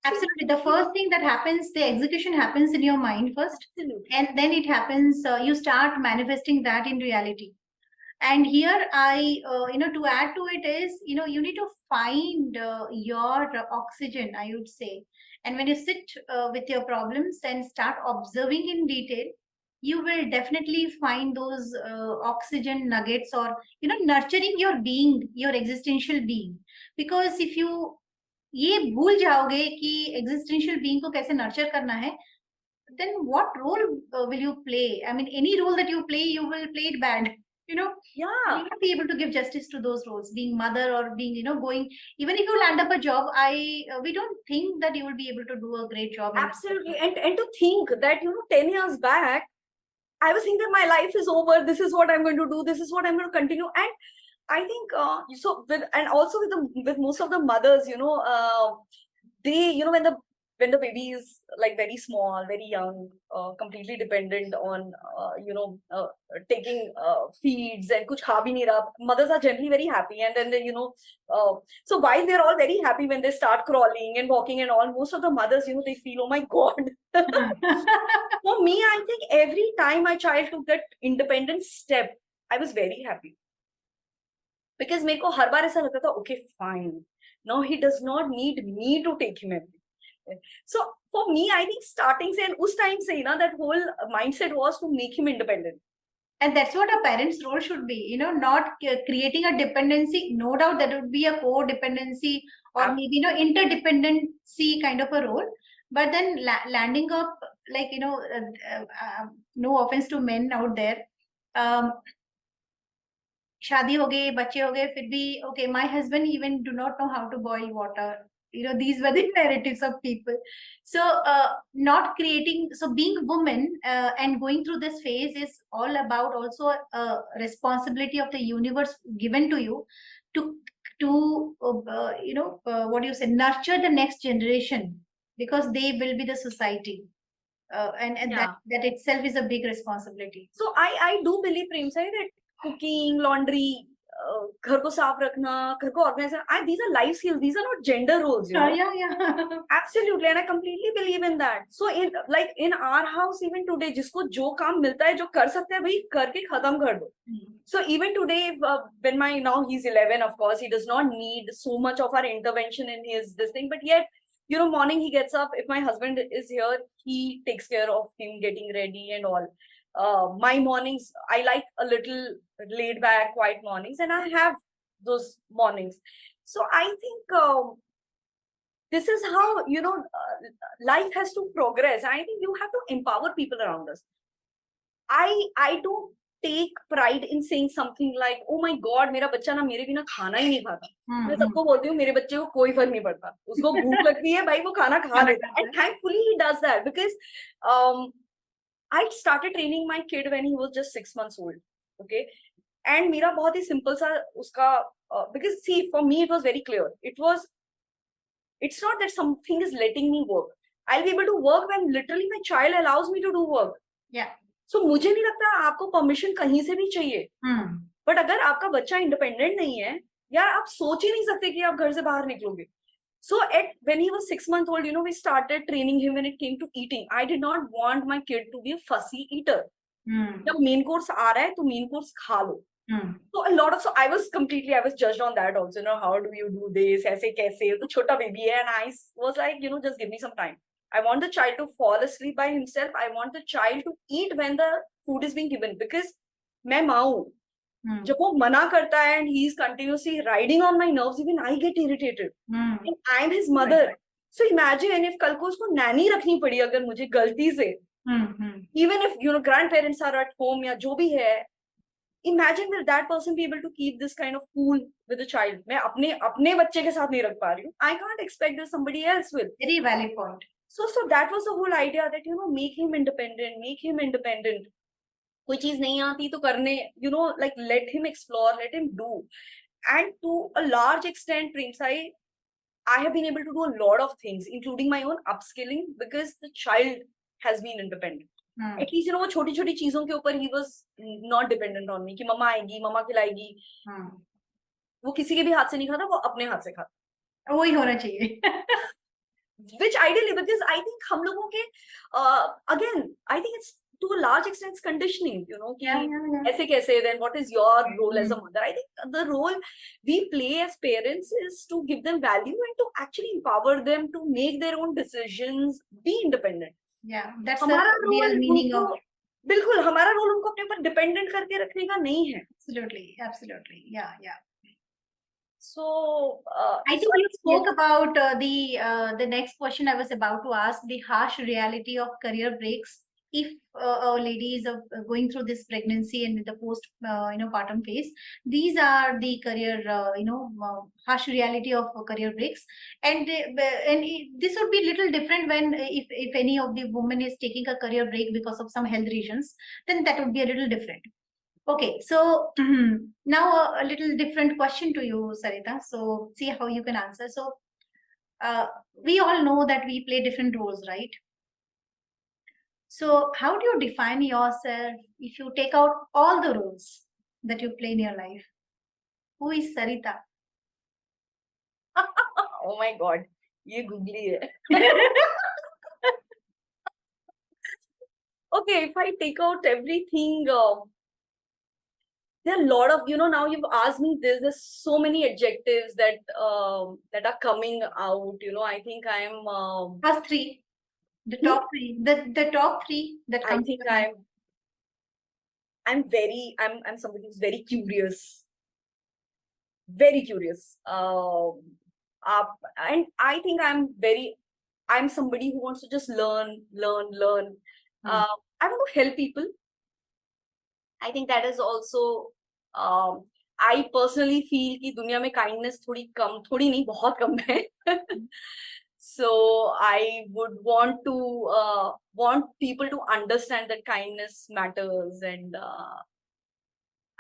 Absolutely. The first thing that happens, the execution happens in your mind first. Absolutely. And then it happens, you start manifesting that in reality. And here to add to it is, you need to find your oxygen, I would say. And when you sit with your problems and start observing in detail, you will definitely find those oxygen nuggets, or, nurturing your being, your existential being. Because if you ये भूल जाओगे कि existential being को कैसे nurture करना है, then what role will you play? I mean, any role that you play, you will play it bad. Yeah. You will not be able to give justice to those roles. Being mother, or being, going, even if you land up a job, we don't think that you will be able to do a great job. Absolutely. And to think that, 10 years back, I was thinking that my life is over. This is what I'm going to do. This is what I'm going to continue. And I think with most of the mothers, they, when the baby is like very small, very young, completely dependent on taking feeds and kuch kha bhi nahi raha, mothers are generally very happy, and then they, so while they're all very happy when they start crawling and walking and all, most of the mothers, they feel, oh my god. For me, I think every time my child took that independent step, I was very happy. Because मेरे को हर बार ऐसा लगता था, okay, fine, now he does not need me to take him everywhere. So for me, I think starting से and उस time से ना, that whole mindset was to make him independent. And that's what a parent's role should be, not creating a dependency. No doubt that would be a codependency, or maybe, interdependency kind of a role. But then landing up, like, no offense to men out there, शादी हो गई, बच्चे हो गए, फिर भी okay, my husband even do not know how to boil water. These were the narratives of people. So not creating, so being a woman and going through this phase is all about also a responsibility of the universe given to you to what do you say, nurture the next generation, because they will be the society. And Yeah. that itself is a big responsibility. So I do believe, Prem Sai, that cooking, laundry, घर को साफ रखना, घर को organize, these are life skills. These are not gender roles. Yeah. Absolutely, and I completely believe in that. So in our house, even today, जिसको जो काम मिलता है, जो कर सकता है, भाई करके खत्म कर दो. So even today, when now he's 11, of course, he does not need so much of our intervention in his this thing, but yet, morning he gets up. If my husband is here, he takes care of him getting ready and all. My mornings, I like a little laid back, quiet mornings, and I have those mornings. So I think this is how, life has to progress. I think you have to empower people around us. I don't take pride in saying something like, oh my god, मेरा बच्चा ना मेरे बिना खाना ही नहीं खाता. मैं हम्म सबको बोलती हूँ मेरे बच्चे को कोई फर्क नहीं पड़ता, उसको भूख लगती है भाई वो खाना खा खाना लेता है. खाता And thankfully he does that because I started training my kid when he was just 6 months old. Okay, and मेरा बहुत ही simple सा उसका because see for me it was very clear. It's not that something is letting me work. I'll be able to work when literally my child allows me to do work. Yeah. So मुझे नहीं लगता आपको permission कहीं से भी चाहिए. हम्म but अगर आपका बच्चा इंडिपेंडेंट नहीं है, यार आप सोच ही नहीं सकते कि आप घर से बाहर निकलोगे. So when he was 6 months old, we started training him when it came to eating. I did not want my kid to be a fussy eater. जब मेन कोर्स आ रहा है तो मेन कोर्स खा लो. So I was judged on that also, how do you do this, ऐसे कैसे, तो छोटा baby है, and I was like, just give me some time. I want the child to fall asleep by himself. I want the child to eat when the food is being given, because मैं माँ हूँ. जब वो मना करता है and he is continuously riding on my nerves, even I get irritated. And I am his mother. So imagine if कल को उसको नैनी रखनी पड़ी अगर मुझे गलती से, even if grandparents are at home या जो भी है, imagine will that person be able to keep this kind of cool with a child. मैं अपने बच्चे के साथ नहीं रख पा रही हूँ. I can't expect that somebody else will. Very valid point. So that was the whole idea, that make him independent. कोई चीज नहीं आती तो करने, like let him explore, let him do. And to a large extent, Prince, I have been able to do a lot of things, including my own upskilling, because the child has been independent. At least वो छोटी छोटी चीजों के ऊपर he was not dependent on me, कि मम्मा आएगी, मम्मा खिलाएगी. वो किसी के भी हाथ से नहीं खाता, वो अपने हाथ से खाता. वही होना चाहिए. Which ideally, because I think हम लोगों के again, I think it's to a large extent it's conditioning, कि ऐसे कैसे, then what is your role as a mother? I think the role we play as parents is to give them value and to actually empower them to make their own decisions, be independent. Yeah, that's the real meaning of. बिल्कुल, हमारा role उनको अपने ऊपर dependent करके रखने का नहीं है. Absolutely, yeah. So I think you spoke about the next question I was about to ask, the harsh reality of career breaks. If a lady is going through this pregnancy and the post partum phase, these are the career harsh reality of career breaks, and this would be a little different when if any of the woman is taking a career break because of some health reasons, then that would be a little different. Okay, so now a little different question to you, Sarita. So see how you can answer. So we all know that we play different roles, right? So how do you define yourself if you take out all the roles that you play in your life? Who is Sarita? Oh my God, ये googly है. Okay, if I take out everything, there are a lot of, now you've asked me this, there's so many adjectives that are coming out. I think I'm First three, the top three, the top three that I think I'm somebody who's very curious. Very curious. And I think I'm somebody who wants to just learn. I want to help people. I think that is also, I personally feel कि दुनिया में kindness थोड़ी नहीं, बहुत कम है. So I would want people to understand that kindness matters, and I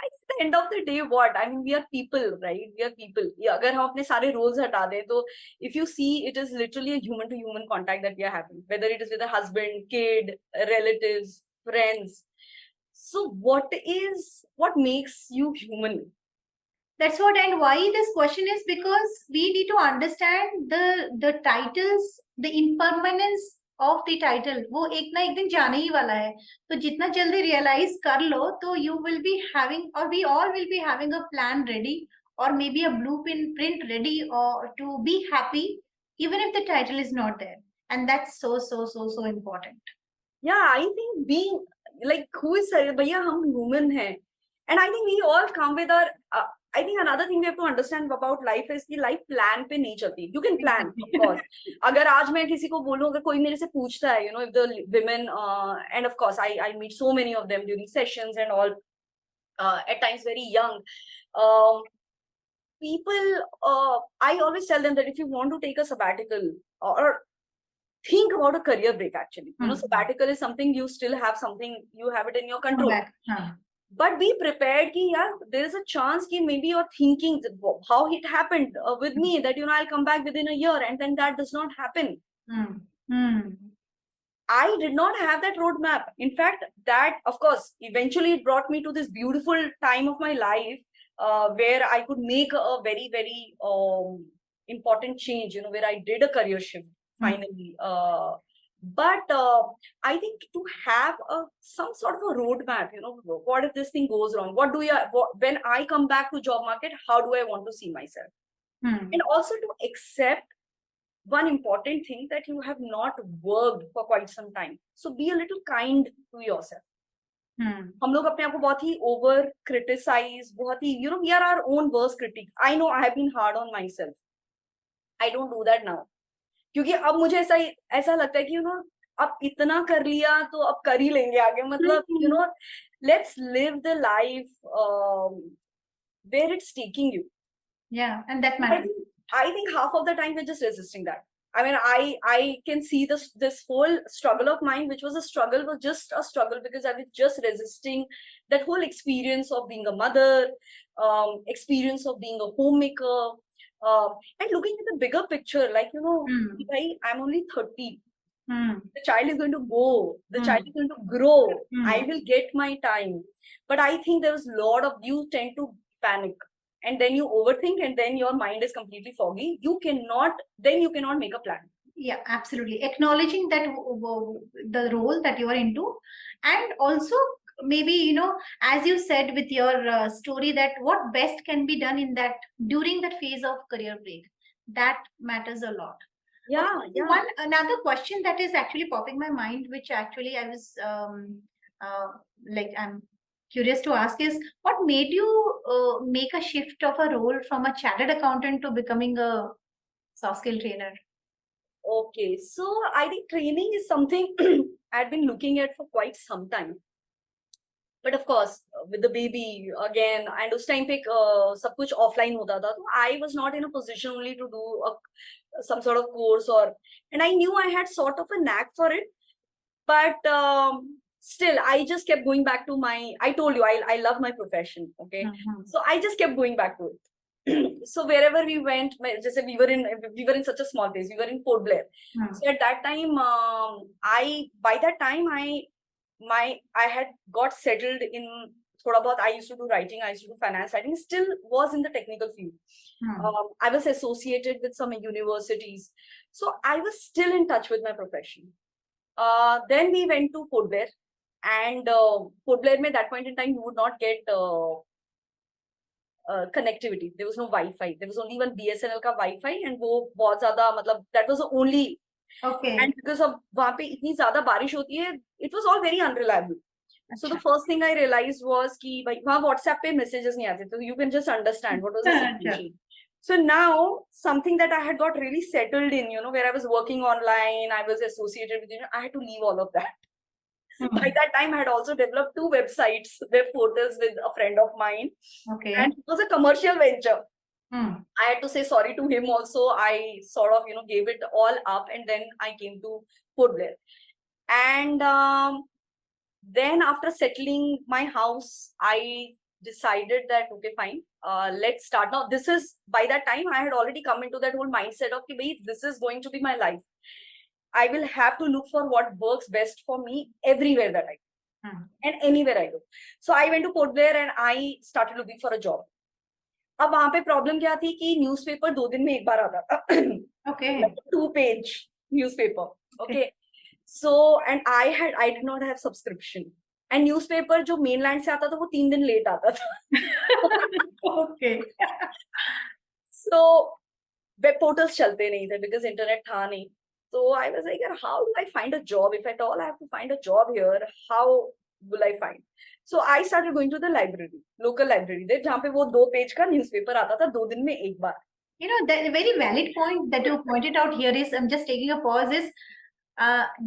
think at the end of the day, we are people, right? We are people. अगर हम अपने सारे roles हटा दें, तो if you see, it is literally a human to human contact that we are having, whether it is with a husband, kid, relatives, friends. So what makes you human? That's what, and why this question is because we need to understand the titles, the impermanence of the title. वो एक ना एक दिन जाने ही वाला है, तो जितना जल्दी realize कर लो, तो you will be having, or we all will be having a plan ready, or maybe a blueprint ready, or to be happy, even if the title is not there, and that's so important. Yeah, I think being like, who is Sarita? भैया हम human हैं, and I think we all come with our. I think another thing we have to understand about life is कि life plan पे नहीं चलती. You can plan, of course. अगर आज मैं किसी को बोलूं, अगर कोई मेरे से पूछता है, if the women, and of course I meet so many of them during sessions and all. at times very young. People, I always tell them that if you want to take a sabbatical or think about a career break, actually, sabbatical is something you still have, something you have it in your control. But be prepared ki, yeah, there is a chance ki maybe you're thinking how it happened with me, that I'll come back within a year, and then that does not happen. I did not have that roadmap. In fact, that, of course, eventually it brought me to this beautiful time of my life where I could make a very, very important change, where I did a career shift finally. But I think to have some sort of a roadmap, what if this thing goes wrong? When I come back to job market, how do I want to see myself? And also to accept one important thing, that you have not worked for quite some time. So be a little kind to yourself. हम लोग अपने आप को बहुत ही over criticize, बहुत ही, we are our own worst critic. I know I have been hard on myself. I don't do that now. क्योंकि अब मुझे ऐसा लगता है कि अब इतना कर लिया तो अब कर ही लेंगे आगे, मतलब let's live the life where it's taking you. Yeah, and that matters. I think half of the time we're just resisting that. I mean, I can see this whole struggle of mine, which was just a struggle because I was just resisting that whole experience of being a mother, experience of being a homemaker, and looking at the bigger picture, like, I'm only 30. The child is going to go, the child is going to grow, I will get my time. But I think there was a lot of, you tend to panic. And then you overthink, and then your mind is completely foggy. You cannot make a plan. Yeah, absolutely. Acknowledging that the role that you are into, and also maybe, as you said with your story, that what best can be done during that phase of career break, that matters a lot. Yeah, okay, yeah. Another question that is actually popping my mind, which actually I was I'm curious to ask, is what made you make a shift of a role from a chartered accountant to becoming a soft skill trainer? Okay, so I think training is something I'd been looking at for quite some time. But of course, with the baby again, and उस time पे सब कुछ offline होता था, तो I was not in a position only to do some sort of course, and I knew I had sort of a knack for it, but still I just kept going back to I told you I love my profession, okay? So I just kept going back to it. So wherever we went, just we were in such a small place, we were in Port Blair. So at that time, by that time I had got settled in thoda bahut. I used to do writing, I used to do finance writing, still was in the technical field. I was associated with some universities, so I was still in touch with my profession. Then we went to Port Blair, and Port Blair, at that point in time, you would not get connectivity. There was no Wi-Fi. There was only one BSNL ka Wi-Fi, and wo bahut zyada, matlab, that was the only. Okay. And because of वहाँ पे इतनी ज़्यादा बारिश होती है, it was all very unreliable. So the first thing I realized was कि भाई वहाँ WhatsApp पे messages नहीं आते, so you can just understand what was the situation. So now something that I had got really settled in, where I was working online, I was associated with, I had to leave all of that. By that time, I had also developed 2 websites, web portals with a friend of mine. Okay. And it was a commercial venture. I had to say sorry to him also. I sort of, gave it all up, and then I came to Port Blair. And then after settling my house, I decided that, okay, fine, let's start. Now, by that time, I had already come into that whole mindset of, okay, this is going to be my life. I will have to look for what works best for me everywhere that I go, and anywhere I go. So I went to Port Blair and I started looking for a job. अब वहां पे problem क्या थी कि newspaper 2 दिन में एक बार आता था. Okay. 2-page newspaper. Okay. So and I did not have subscription. And newspaper जो mainland से आता था वो 3 दिन लेट आता था. Okay. So web portals चलते नहीं थे because internet था नहीं. So I was like, how do I find a job? If at all I have to find a job here, how will I find? So I started going to the library, local library, there जहाँ पे वो 2-page का newspaper आता था 2 दिन में एक बार. The very valid point that you pointed out here is, I'm just taking a pause, is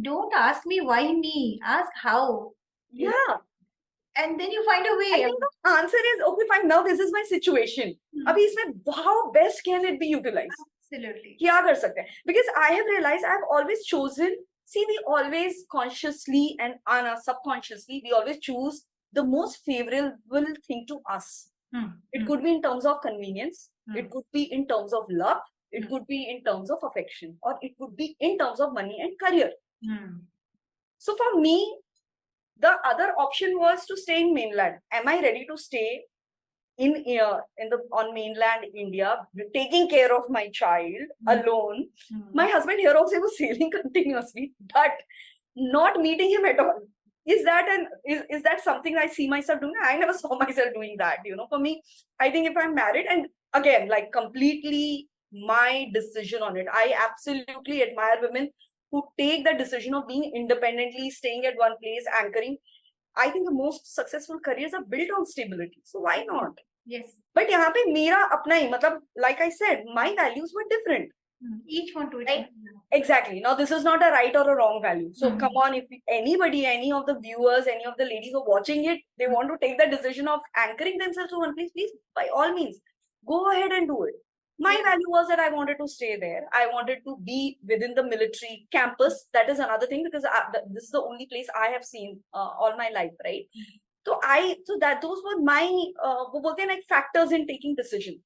don't ask me why me, ask how. Yeah. And then you find a I way. think the answer is okay, fine. Now this is my situation. अभी इसमें how best can it be utilized? Absolutely. क्या कर सकते हैं? Because I have realized I have always chosen. See, we always consciously and subconsciously we always choose the most favorable thing to us. It could be in terms of convenience. It could be in terms of love. It could be in terms of affection, or it could be in terms of money and career. So for me, the other option was to stay in mainland. Am I ready to stay on mainland India, taking care of my child alone? My husband here also was sailing continuously, but not meeting him at all. Is that something I see myself doing? I never saw myself doing that. For me, I think if I'm married, and again, like completely my decision on it. I absolutely admire women who take the decision of being independently, staying at one place, anchoring. I think the most successful careers are built on stability. So why not? Yes. But यहाँ पे मेरा अपना ही मतलब, like I said, my values were different. Each one to its Right? own. Exactly. Now, this is not a right or a wrong value. So come on, if anybody, any of the viewers, any of the ladies who are watching it, they want to take the decision of anchoring themselves to one place, please, by all means, go ahead and do it. My value was that I wanted to stay there. I wanted to be within the military campus. That is another thing, because this is the only place I have seen all my life, right? So those were my वो बोलते हैं like factors in taking decision.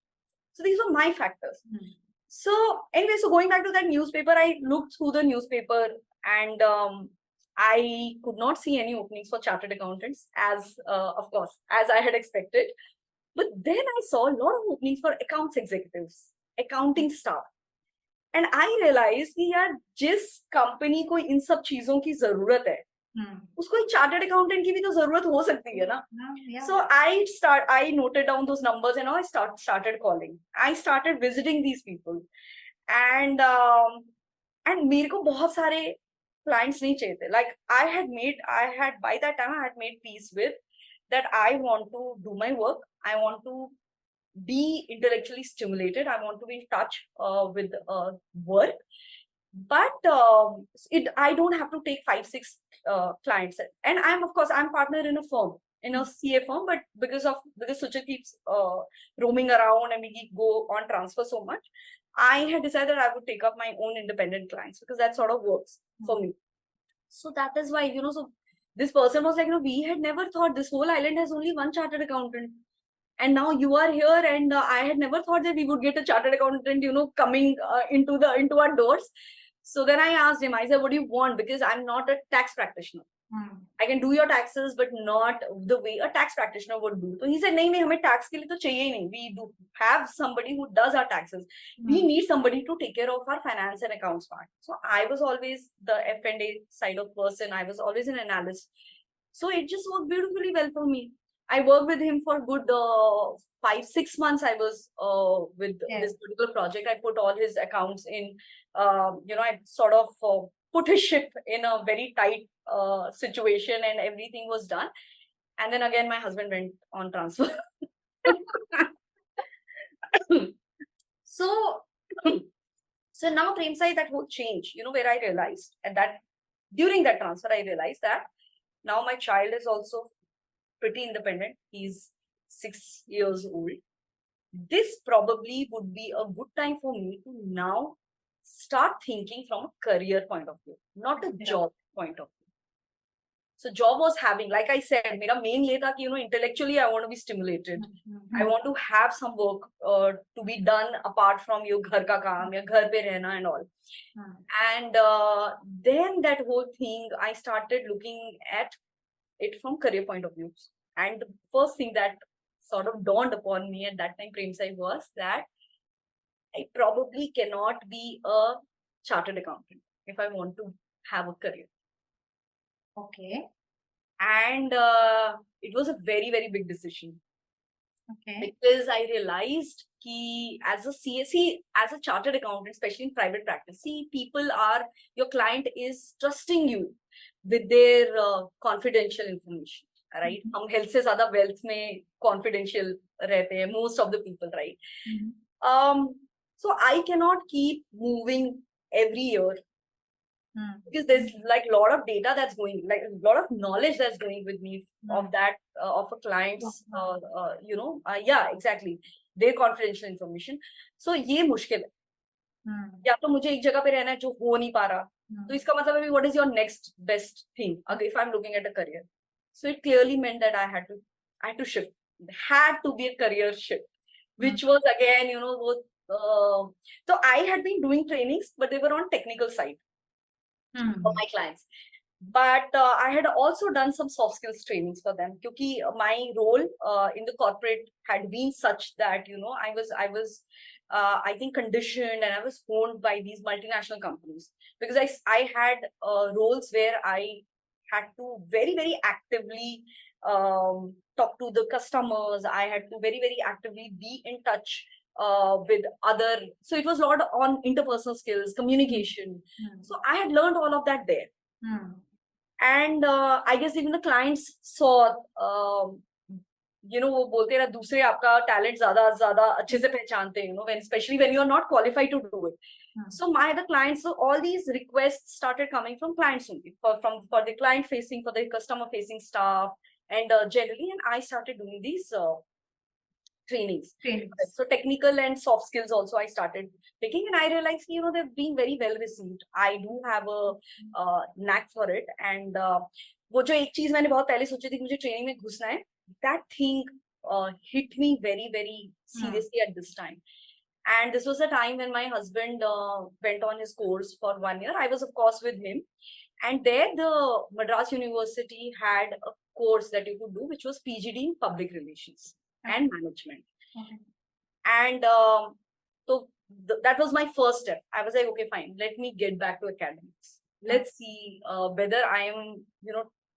So these were my factors. So anyway, so going back to that newspaper, I looked through the newspaper and I could not see any openings for chartered accountants, as of course, as I had expected. But then I saw a lot of openings for accounts executives, accounting staff. And I realized कि यार जिस company को इन सब चीजों की जरूरत है, उसको एक चार्टर्ड अकाउंटेंट की भी तो जरूरत हो सकती है ना. So I noted down those numbers and I started calling. I started visiting these people, and मेरे को बहुत सारे clients नहीं चाहिए थे. Like by that time I had made peace with that. I want to do my work. I want to be intellectually stimulated. I want to be in touch with work. But I don't have to take 5-6 clients, and I'm partner in a firm, in a CA firm, but because Sucha keeps roaming around and we go on transfer so much, I had decided I would take up my own independent clients, because that sort of works for me. So that is why, so this person was like, we had never thought this whole island has only one chartered accountant. And now you are here, and I had never thought that we would get a chartered accountant, coming into our doors. So then I asked him, I said, what do you want? Because I'm not a tax practitioner. I can do your taxes, but not the way a tax practitioner would do. So he said, nahi, हमें tax के लिए तो चाहिए ही नहीं. We do have somebody who does our taxes. We need somebody to take care of our finance and accounts part. So I was always the F&A side of person. I was always an analyst. So it just worked beautifully well for me. I worked with him for good 5-6 months. I was with this particular project. I put all his accounts in, I sort of put his ship in a very tight situation, and everything was done. And then again, my husband went on transfer. So now, Premsai, that whole change, where I realized, and that during that transfer, I realized that now my child is also pretty independent. He's 6 years old. This probably would be a good time for me to now start thinking from a career point of view, not a job point of view. So job was having, like I said, मेरा main ये था कि intellectually I want to be stimulated. I want to have some work to be done apart from your घर का काम या घर पे रहना and all. And then that whole thing, I started looking at it from career point of view. And the first thing that sort of dawned upon me at that time, Premsai, was that I probably cannot be a chartered accountant if I want to have a career. Okay. And it was a very, very big decision. Okay. Because I realized that as a CSE, as a chartered accountant, especially in private practice, your client is trusting you with their confidential information, right? हम health से ज़्यादा wealth में confidential रहते हैं, most of the people, right? So I cannot keep moving every year because there's like a lot of data that's going, like a lot of knowledge that's going with me of that, of a client's, yeah, exactly, their confidential information. So ये मुश्किल है, या तो मुझे एक जगह पे रहना है जो हो नहीं पा रहा, तो इसका मतलब है what is your next best thing if I'm looking at a career. So it clearly meant that I had to shift. It had to be a career shift, which was again, so I had been doing trainings, but they were on technical side for my clients. But I had also done some soft skills trainings for them, because my role in the corporate had been such that, I was I think conditioned and I was honed by these multinational companies, because I had roles where I had to very, very actively talk to the customers. I had to very, very actively be in touch with other. So it was a lot on interpersonal skills, communication. So I had learned all of that there. And I guess even the clients saw, वो बोलते रहा दूसरे आपका talent ज़्यादा अच्छे से पहचानते हैं, when especially when you are not qualified to do it. So the clients, so all these requests started coming from clients only, for the client facing, for the customer facing staff, and generally, and I started doing these trainings. So technical and soft skills also I started taking, and I realized, they've been very well received. I do have a knack for it, and वो जो एक चीज मैंने बहुत पहले सोची थी मुझे training में घुसना है, that thing hit me very, very seriously at this time. And this was a time when my husband went on his course for 1 year. I was, of course, with him. And there, the Madras University had a course that you could do, which was PGD in Public Relations and Management. And so that was my first step. I was like, okay, fine, let me get back to academics. Let's see whether I am,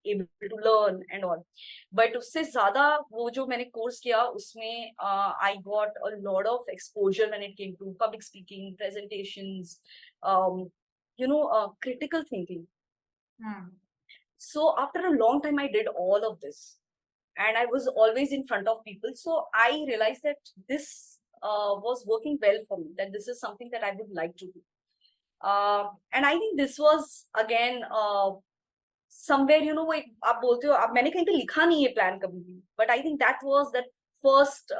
able to learn and all. But उससे ज़्यादा वो जो मैंने course किया उसमें I got a lot of exposure when it came to public speaking, presentations, critical thinking. So after a long time, I did all of this, and I was always in front of people. So I realized that this was working well for me, that this is something that I would like to do. And I think this was again somewhere, वो एक आप बोलते हो, अब मैंने कहीं पे लिखा नहीं है प्लान कभी भी, but I think that was that first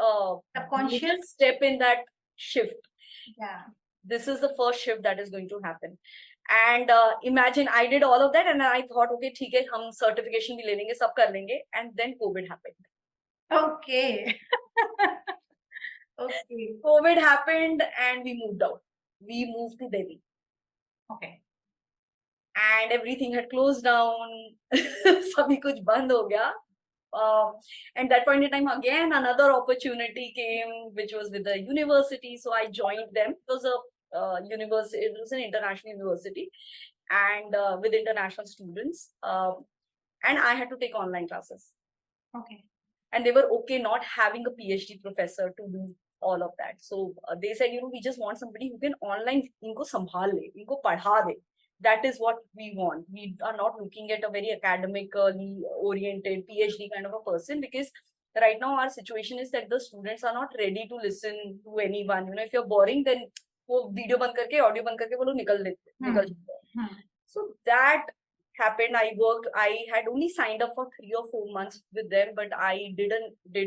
subconscious step in that shift. Yeah, this is the first shift that is going to happen. And imagine I did all of that, and I thought, okay, ठीक है, हम certification भी ले लेंगे, सब कर लेंगे, and then COVID happened. Okay. Okay. COVID happened, and we moved out. We moved to Delhi. Okay. And everything had closed down. Sabhi kuch band ho gaya. And that point in time, again, another opportunity came, which was with the university. So I joined them. It was a university. It was an international university, and with international students. And I had to take online classes. Okay. And they were okay not having a PhD professor to do all of that. So they said, we just want somebody who can online inko sambhal le, inko padha de. That is what we want. We are not looking at a very academically oriented PhD kind of a person, because right now our situation is that the students are not ready to listen to anyone. If you're boring, then वो video बंद करके, audio बंद करके वो लोग निकल जाते हैं. So that happened. I had only signed up for 3 or 4 months with them, but I did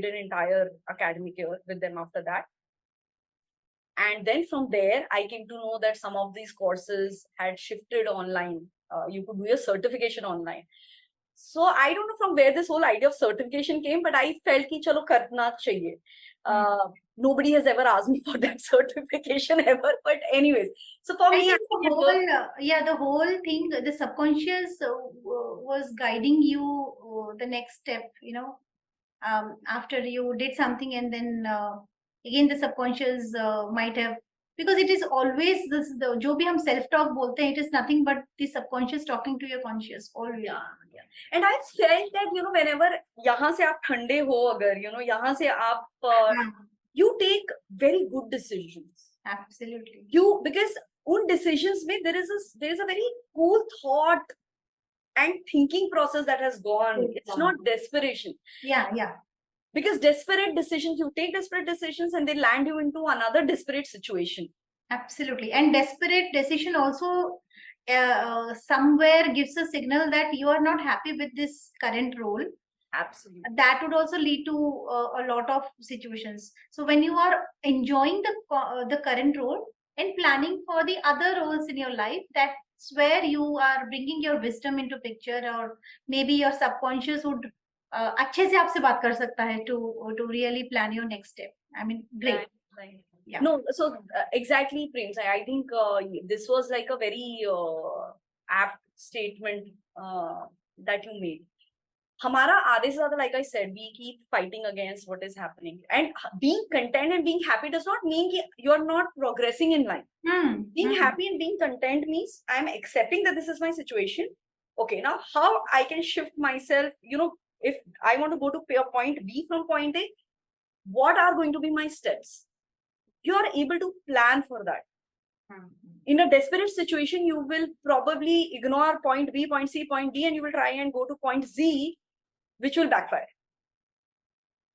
an entire academic year with them after that. And then from there, I came to know that some of these courses had shifted online. You could do your certification online. So I don't know from where this whole idea of certification came, but I felt कि चलो करना चाहिए. Nobody has ever asked me for that certification ever, but anyways. So for me, the whole thing, the subconscious was guiding you the next step. After you did something, and then again the subconscious might have, because it is always this, the जो भी हम self talk बोलते हैं, it is nothing but the subconscious talking to your conscious always. Yeah. And I felt that whenever यहाँ से आप ठंडे हो अगर यहाँ से आप you take very good decisions. Absolutely. Because उन decisions में there is a very cool thought and thinking process that has gone. It's not desperation. Yeah. Because desperate decisions, you take desperate decisions and they land you into another desperate situation. Absolutely. And desperate decision also somewhere gives a signal that you are not happy with this current role, Absolutely. that would also lead to a lot of situations. So when you are enjoying the current role and planning for the other roles in your life, that's where you are bringing your wisdom into picture, or maybe your subconscious would अच्छे से आपसे बात कर सकता है to really plan your next step. I mean, great. Right. Yeah. No, so exactly, Prince. I think this was like a very apt statement that you made. हमारा आधे से ज़्यादा, like I said, we keep fighting against what is happening, and being content and being happy does not mean कि you are not progressing in life. Being happy and being content means I am accepting that this is my situation. Okay, now how I can shift myself, if I want to go to point B from point A, what are going to be my steps? You are able to plan for that. In a desperate situation, you will probably ignore point B, point C, point D, and you will try and go to point Z, which will backfire.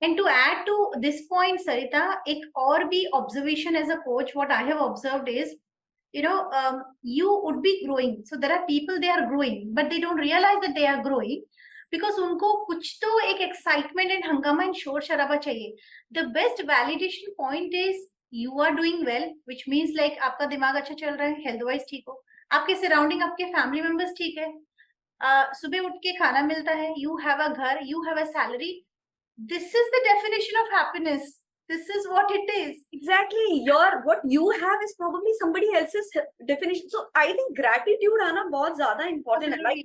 And to add to this point, Sarita, एक और भी observation as a coach, what I have observed is, you would be growing. So there are people, they are growing, but they don't realize that they are growing because उनको कुछ तो एक excitement and हंगामा and शोर शराबा चाहिए. The best validation point is you are doing well, which means like आपका दिमाग अच्छा चल रहा है, health wise ठीक हो, आपके surrounding, आपके family members ठीक है, सुबह उठ के खाना मिलता है, you have a घर, you have a salary. This is the definition of happiness. This is what it is. Exactly. What you have is probably somebody else's definition. So I think gratitude है ना बहुत ज़्यादा important है.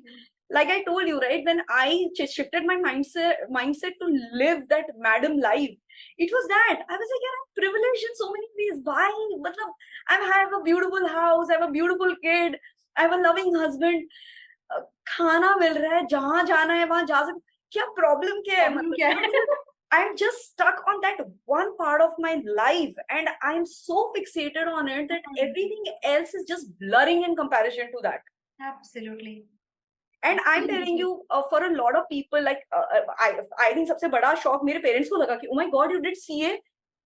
Like I told you, right? When I shifted my mindset to live that madam life, it was that I was like, yeah, I'm privileged in so many ways. Why? I have a beautiful house, I have a beautiful kid, I have a loving husband. खाना मिल रहा है, जहाँ जाना है वहाँ जा सकते. क्या problem क्या है? I'm just stuck on that one part of my life, and I'm so fixated on it that everything else is just blurring in comparison to that. Absolutely. And I'm telling you, for a lot of people, like I think सबसे बड़ा shock मेरे parents को लगा कि oh my God, you did CA,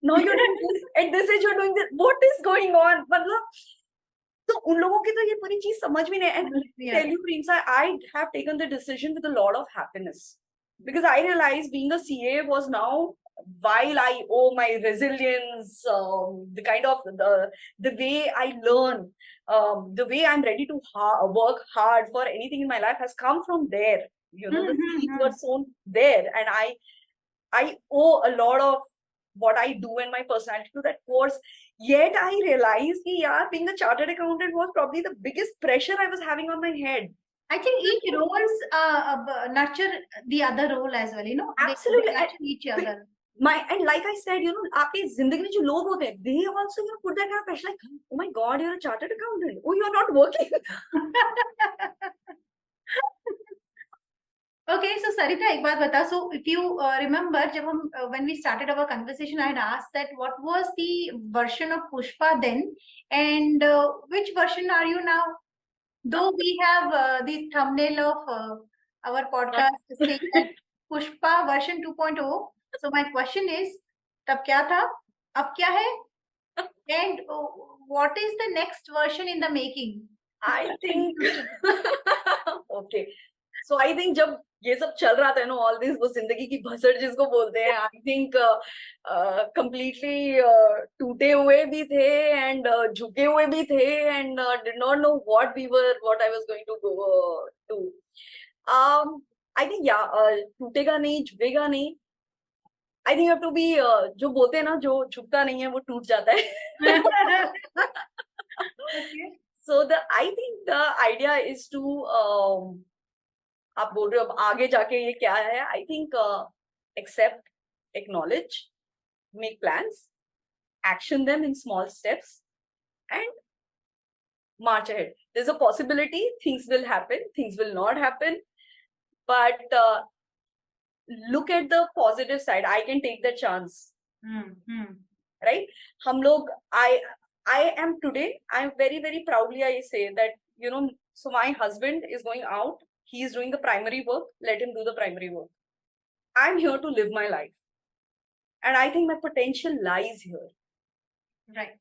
now you're doing this, at this age you're doing this. What is going on? मतलब तो उन लोगों की तो ये पूरी चीज समझ में नहीं. And tell you, Prince, I have taken the decision with a lot of happiness, because I realized being a CA was now, while I owe my resilience, the kind of the way I learn, the way I'm ready to work hard for anything in my life has come from there. The seeds were sown there, and I owe a lot of what I do and my personality to that course. Yet I realized that, yeah, being a chartered accountant was probably the biggest pressure I was having on my head. I think each roles nurture the other role as well, Absolutely. They nurture each other. And like I said, आपके जिंदगी में जो लोग होते हैं, they also put that kind of pressure, like, oh my God, you're a chartered accountant. Oh, you're not working. Okay, so Sarita, एक बात बता. So if you remember, जब हम when we started our conversation, I had asked that what was the version of Pushpa then, and which version are you now? Though we have the thumbnail of our podcast saying that Pushpa version 2.0. So my question is, तब क्या था, अब क्या है, and what is the next version in the making? I think okay. So I think जब ये सब चल रहा था, all this, वो जिंदगी की भसड़ जिसको बोलते हैं, I think completely टूटे हुए भी थे and झुके हुए भी थे and did not know what I was going to go to. I think yeah, टूटेगा नहीं, झुकेगा नहीं. I think you have to be जो बोलते हैं ना, जो झुकता नहीं है वो टूट जाता है. Okay. So I think the idea is to आप बोल रहे हो अब आगे जाके ये क्या है. I think accept, acknowledge, make plans, action them in small steps, and march ahead. There's a possibility things will happen, things will not happen, but look at the positive side. I can take the chance. Right? हम लोग, I am today, I'm very, very proudly I say that, so my husband is going out, he is doing the primary work, let him do the primary work. I'm here to live my life. And I think my potential lies here. Right.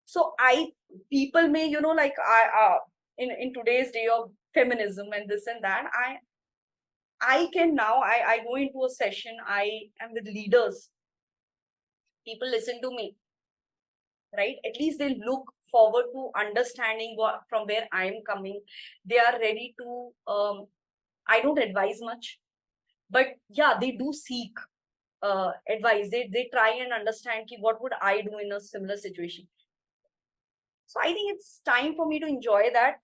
So people may, in today's day of feminism and this and that, I can now, I go into a session, I am with leaders, people listen to me, right? At least they look forward to understanding what from where I'm coming. They are ready to I don't advise much, but yeah, they do seek advice. They try and understand ki, what would I do in a similar situation. So I think it's time for me to enjoy that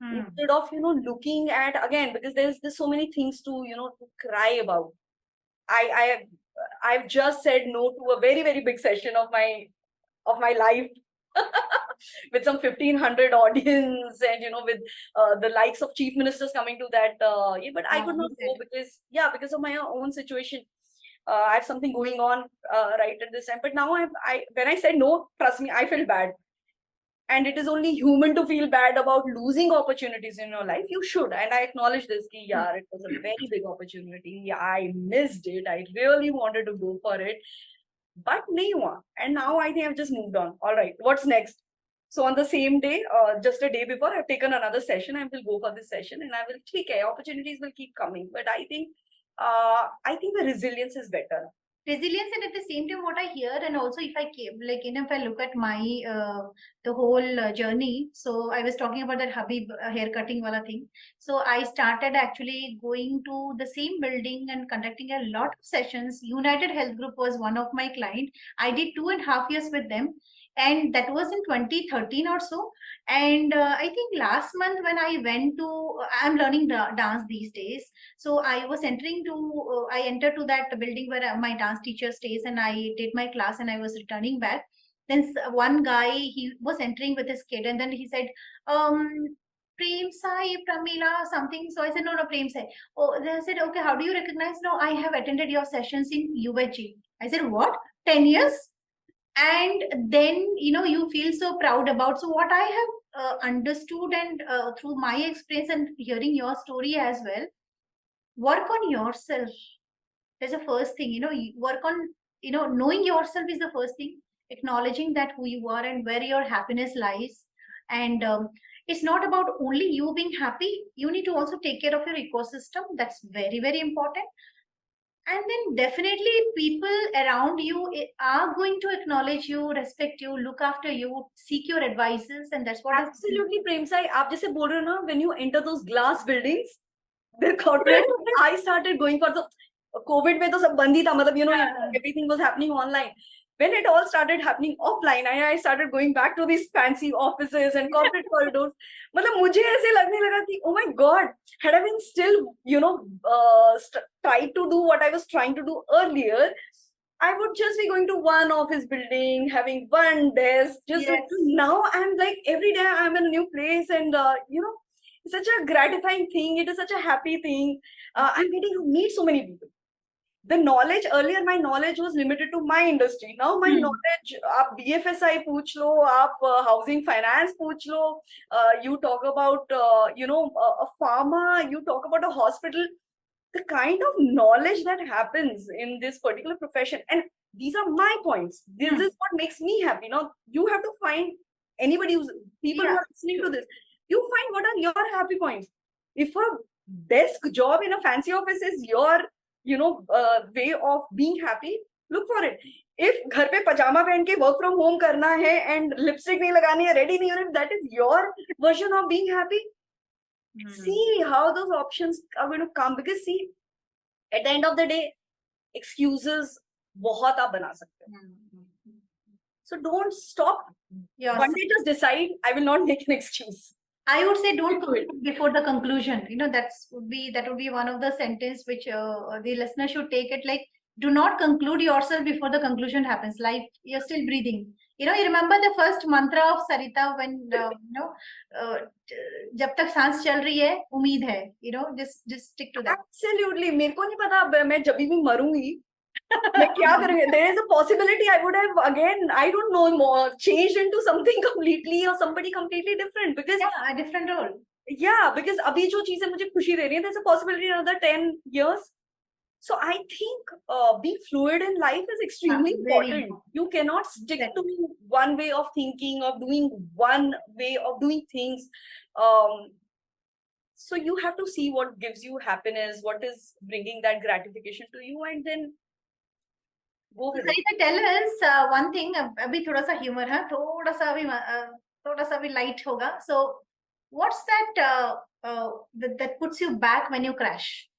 instead of looking at again, because there's so many things to to cry about. I I've just said no to a very very big session of my life with some 1,500 audience, and with the likes of chief ministers coming to that. Yeah, but I could not go because of my own situation. I have something going on right at this time. But now I when I said no, trust me, I feel bad. And it is only human to feel bad about losing opportunities in your life. You should, and I acknowledge this. Ki, yeah, it was a very big opportunity. Yeah, I missed it. I really wanted to go for it, but nahi hua. And now I think I've just moved on. All right, what's next? So on the same day, just a day before, I've taken another session. I will go for this session, and I will take care. Opportunities will keep coming, but I think the resilience is better. Resilience, and at the same time what I hear, and also if I came like if I look at my the whole journey. So I was talking about that Habib hair cutting wala thing. So I started actually going to the same building and conducting a lot of sessions. United Health Group was one of my client. I did 2.5 years with them, and that was in 2013 or so. And I think last month when I went to, I'm learning dance these days. So I was entering to, I entered to that building where my dance teacher stays, and I did my class, and I was returning back. Then one guy, he was entering with his kid, and then he said, Prem Sai, Pramila, something. So I said, no, Prem Sai. Oh, they said, okay, how do you recognize? No, I have attended your sessions in UHG. I said, what? 10 years? And then, you feel so proud about. So what I have understood, and through my experience and hearing your story as well, work on yourself. There's a first thing, work on, knowing yourself is the first thing, acknowledging that who you are and where your happiness lies. And it's not about only you being happy. You need to also take care of your ecosystem. That's very, very important. And then definitely people around you are going to acknowledge you, respect you, look after you, seek your advices, and that's what. Absolutely, Prem Sai. आप जैसे बोल रहे हो ना, when you enter those glass buildings, the corporate, I started going for the COVID में तो सब बंद ही था, मतलब everything was happening online. When it all started happening offline, I started going back to these fancy offices and corporate corridors. मतलब मुझे ऐसे लगने लगा कि oh my God, had I been still tried to do what I was trying to do earlier, I would just be going to one office building, having one desk. Now I'm like every day I'm in a new place, and it's such a gratifying thing. It is such a happy thing. I'm getting to meet so many people. The knowledge earlier, my knowledge was limited to my industry. Now my knowledge, आप BFSI पूछ लो, आप housing finance पूछ लो, you talk about a pharma, you talk about a hospital. The kind of knowledge that happens in this particular profession, and these are my points. This is what makes me happy. Now you have to find people who are listening to this. You find what are your happy points. If a desk job in a fancy office is your way of being happy, look for it. If घर पे pajama पहन के work from home करना है and lipstick नहीं लगानी है, ready नहीं होना, that is your version of being happy. See how those options are going to come, because see, at the end of the day, excuses बहुत आप बना सकते हो. So don't stop. One day just decide, I will not make an excuse. I would say don't conclude before the conclusion. That would be one of the sentence which the listener should take it like, do not conclude yourself before the conclusion happens. Life, you're still breathing. You remember the first mantra of Sarita when जब तक सांस चल रही है उम्मीद है. Just stick to that. Absolutely. मेरे को नहीं पता मैं जब भी मरूंगी मैं क्या करूंगी. There is a possibility I would have again, I don't know, more changed into something completely or somebody completely different, because a different role. Yeah, because अभी जो चीजें मुझे खुशी दे रही हैं, there's a possibility in another 10 years So I think being fluid in life is extremely very important. You cannot stick Exactly. to one way of thinking, of doing one way of doing things. Um, so you have to see what gives you happiness, what is bringing that gratification to you, and then go with it. Sarita, tell us one thing. अभी थोड़ा सा humor है, थोड़ा सा भी light होगा. So, what's that puts you back when you crash?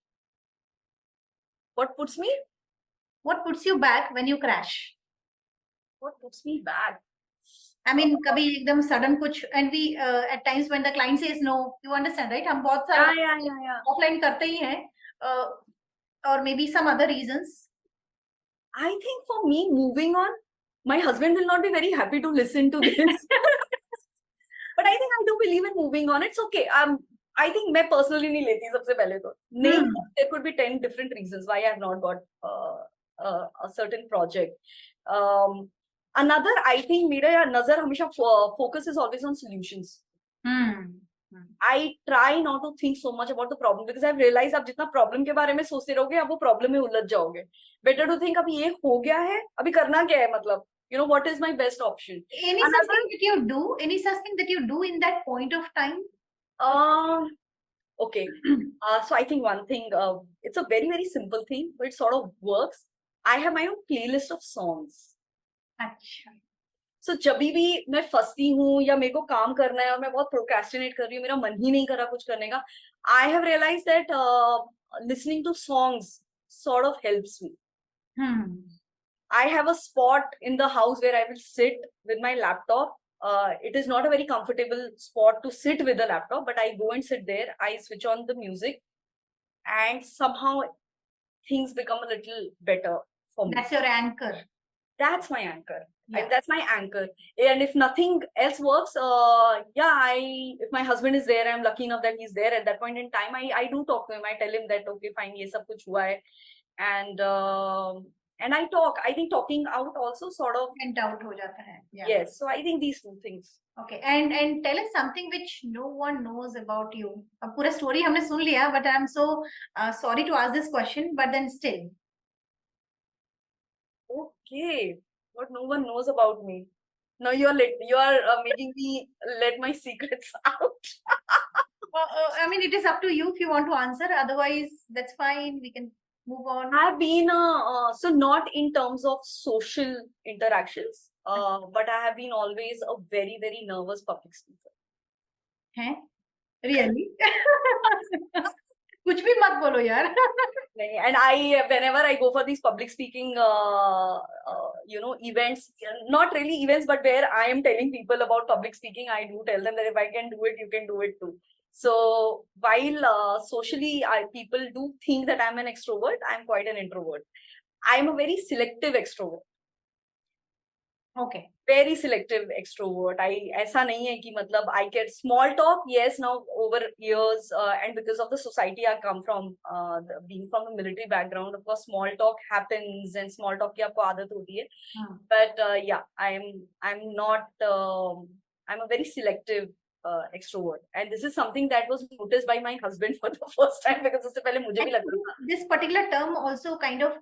What puts me? What puts you back when you crash? What puts me back? I mean, कभी एकदम sudden कुछ, and we at times when the client says no, you understand, right? हम बहुत सारा Yeah. offline करते ही हैं, or maybe some other reasons. I think for me, moving on, my husband will not be very happy to listen to this. But I think I do believe in moving on. It's okay. I think मैं personally नहीं लेती सबसे पहले तो. Name there could be 10 different reasons why I have not got a certain project. Another, I think मेरा नजर हमेशा focus is always on solutions. I try not to think so much about the problem because I've realized आप जितना problem के बारे में सोचते रहोगे आप वो problem में उलझ जाओगे. Better to think अभी ये हो गया है, अभी करना क्या है मतलब. You know, what is my best option? Any such thing that you do? Any such thing that you do in that point of time? Okay. So I think one thing, it's a very, very simple thing, but it sort of works. I have my own playlist of songs. अच्छा. So जब भी मैं फंसती हूँ या मेरे को काम करना है और मैं बहुत प्रोक्रेस्टिनेट कर रही हूँ, मेरा मन ही नहीं कर रहा कुछ करने का, I have realized that listening to songs sort of helps me. I have a spot in the house where I will sit with my laptop. It is not a very comfortable spot to sit with a laptop, but I go and sit there. I switch on the music, and somehow things become a little better for me. That's your anchor. That's my anchor. Yeah. And that's my anchor. And if nothing else works, if my husband is there, I'm lucky enough that he's there at that point in time. I do talk to him. I tell him that okay, fine, ये सब कुछ हुआ है, and I talk. I think talking out also sort of Went out हो जाता है. Yeah. Yes. So I think these two things. Okay. And tell us something which no one knows about you. अब पूरा story हमने सुन लिया, but I'm so sorry to ask this question, but then still. Okay. What no one knows about me. Now you are making me let my secrets out. I mean, it is up to you if you want to answer. Otherwise, that's fine. We can move on. I've been so not in terms of social interactions, but I have been always a very, very nervous public speaker. हैं? Really? कुछ भी मत बोलो यार. And whenever I go for these public speaking, events, not really events, but where I am telling people about public speaking, I do tell them that if I can do it, you can do it too. So while socially, people do think that I'm an extrovert, I'm quite an introvert. I'm a very selective extrovert. Okay. Very selective extrovert. ऐसा नहीं है कि मतलब I get small talk. Yes, now over years and because of the society I come from, being from a military background, of course, small talk happens and small talk की आपको आदत होती है. But yeah, I'm not. I'm a very selective extrovert, and this is something that was noticed by my husband for the first time because उससे पहले मुझे भी लगता था. This particular term also kind of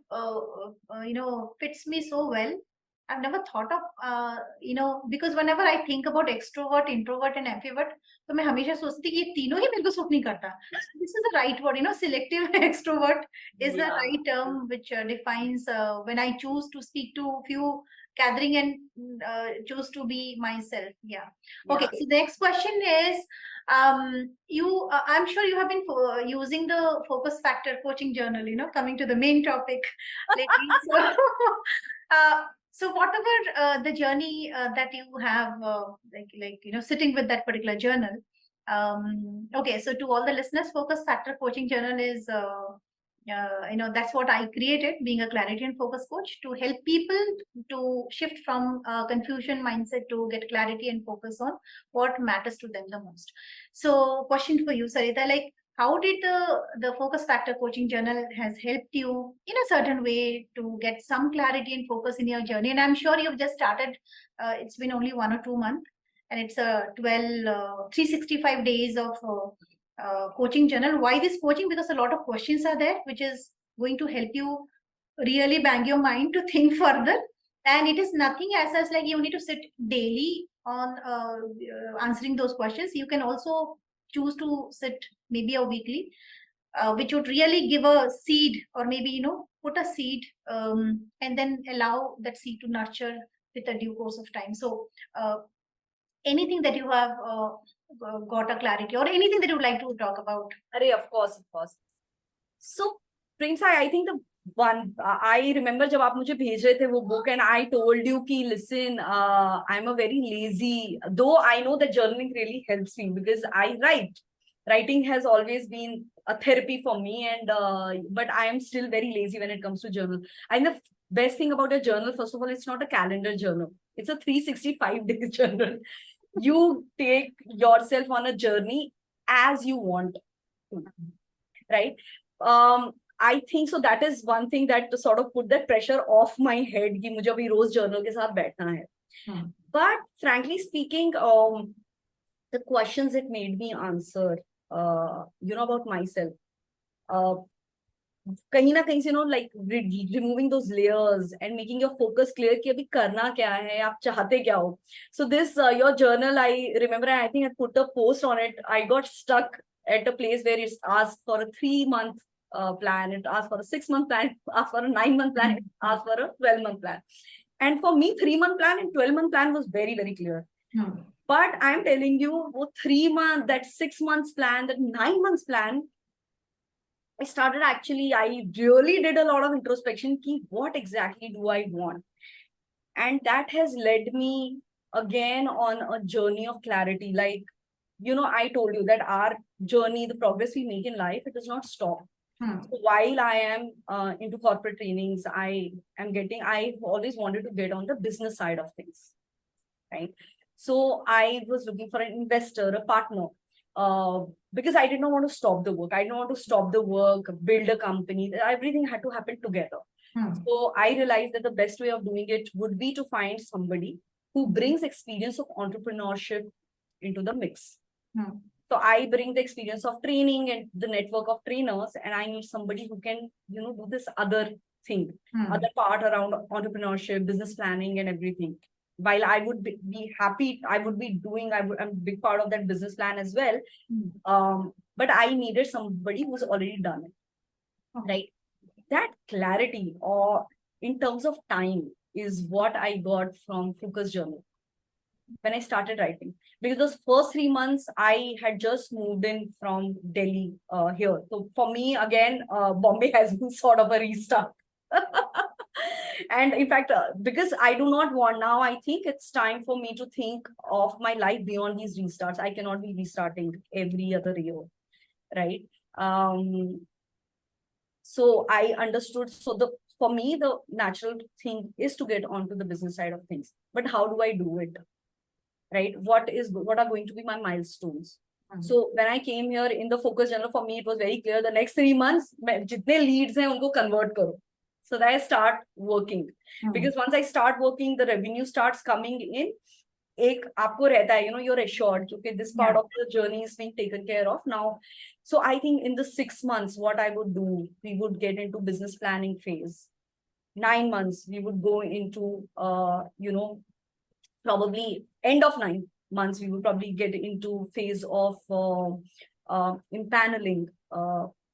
fits me so well. I've never thought of because whenever I think about extrovert, introvert and ambivert, तो मैं हमेशा सोचती कि ये तीनों ही मेरे को सूट नहीं करता. This is the right word, selective extrovert is the right term which defines when I choose to speak to few gathering and choose to be myself. Yeah. Okay. So the next question is, I'm sure you have been using the focus factor coaching journal, coming to the main topic lately. So whatever the journey that you have, sitting with that particular journal. Okay, so to all the listeners, focus factor coaching journal is that's what I created, being a clarity and focus coach, to help people to shift from confusion mindset to get clarity and focus on what matters to them the most. So question for you, Sarita, like, how did the focus factor coaching journal has helped you in a certain way to get some clarity and focus in your journey? And I'm sure you've just started, it's been only 1 or 2 months, and it's a 365 days of coaching journal. Why this coaching? Because a lot of questions are there, which is going to help you really bang your mind to think further. And it is nothing as such like you need to sit daily on answering those questions. You can also choose to sit maybe a weekly, which would really give a seed, or maybe, you know, put a seed, and then allow that seed to nurture with a due course of time. So anything that you have got a clarity, or anything that you would like to talk about? Array, of course, of course. So, Prince, I think the one I remember जब आप मुझे भेज रहे थे वो book, and I told you कि listen, I'm a very lazy, though I know that journaling really helps me because I write. Writing has always been a therapy for me, and but I am still very lazy when it comes to journal. And the best thing about a journal, first of all, it's not a calendar journal. It's a 365 days journal. You take yourself on a journey as you want to, right? I think so. That is one thing that to sort of put that pressure off my head कि मुझे अभी रोज journal के साथ बैठना है. But frankly speaking, the questions it made me answer, about myself, कहीं ना कहीं से, like removing those layers and making your focus clear कि अभी करना क्या है, आप चाहते क्या हो. So this, your journal, I remember, I think I put a post on it. I got stuck at a place where it's asked for a 3-month plan, it asked for a 6-month plan, it asked for a 9-month plan, it asked for a 12-month plan. And for me, 3-month plan and 12-month plan was very, very clear. But I'm telling you, 3-month, that 6 months plan, that 9 months plan, I really did a lot of introspection. What exactly do I want? And that has led me again on a journey of clarity. Like, I told you that our journey, the progress we make in life, it does not stop. So while I am into corporate trainings, I've always wanted to get on the business side of things, right? So I was looking for an investor, a partner, because I did not want to stop the work. I didn't want to stop the work, build a company. Everything had to happen together. So I realized that the best way of doing it would be to find somebody who brings experience of entrepreneurship into the mix. So I bring the experience of training and the network of trainers, and I need somebody who can, do this other thing, other part around entrepreneurship, business planning, and everything. While I would be happy, I would be doing, I'm a big part of that business plan as well. But I needed somebody who's already done it, right? That clarity, or in terms of time, is what I got from Focus Journal when I started writing. Because those first 3 months, I had just moved in from Delhi here. So for me, again, Bombay has been sort of a restart. And in fact, because I do not want now, I think it's time for me to think of my life beyond these restarts. I cannot be restarting every other year, right? So I understood. So for me, the natural thing is to get onto the business side of things. But how do I do it? Right? What are going to be my milestones? So when I came here in the Focus Journal, for me, it was very clear. The next 3 months, jitne leads hain, unko convert karo. So that I start working. Because once I start working, the revenue starts coming in. एक आपको रहता है, you're assured कि this part of the journey is being taken care of now. So I think in the 6 months, what I would do, we would get into business planning phase. 9 months, we would go into, probably end of 9 months, we would probably get into phase of impaneling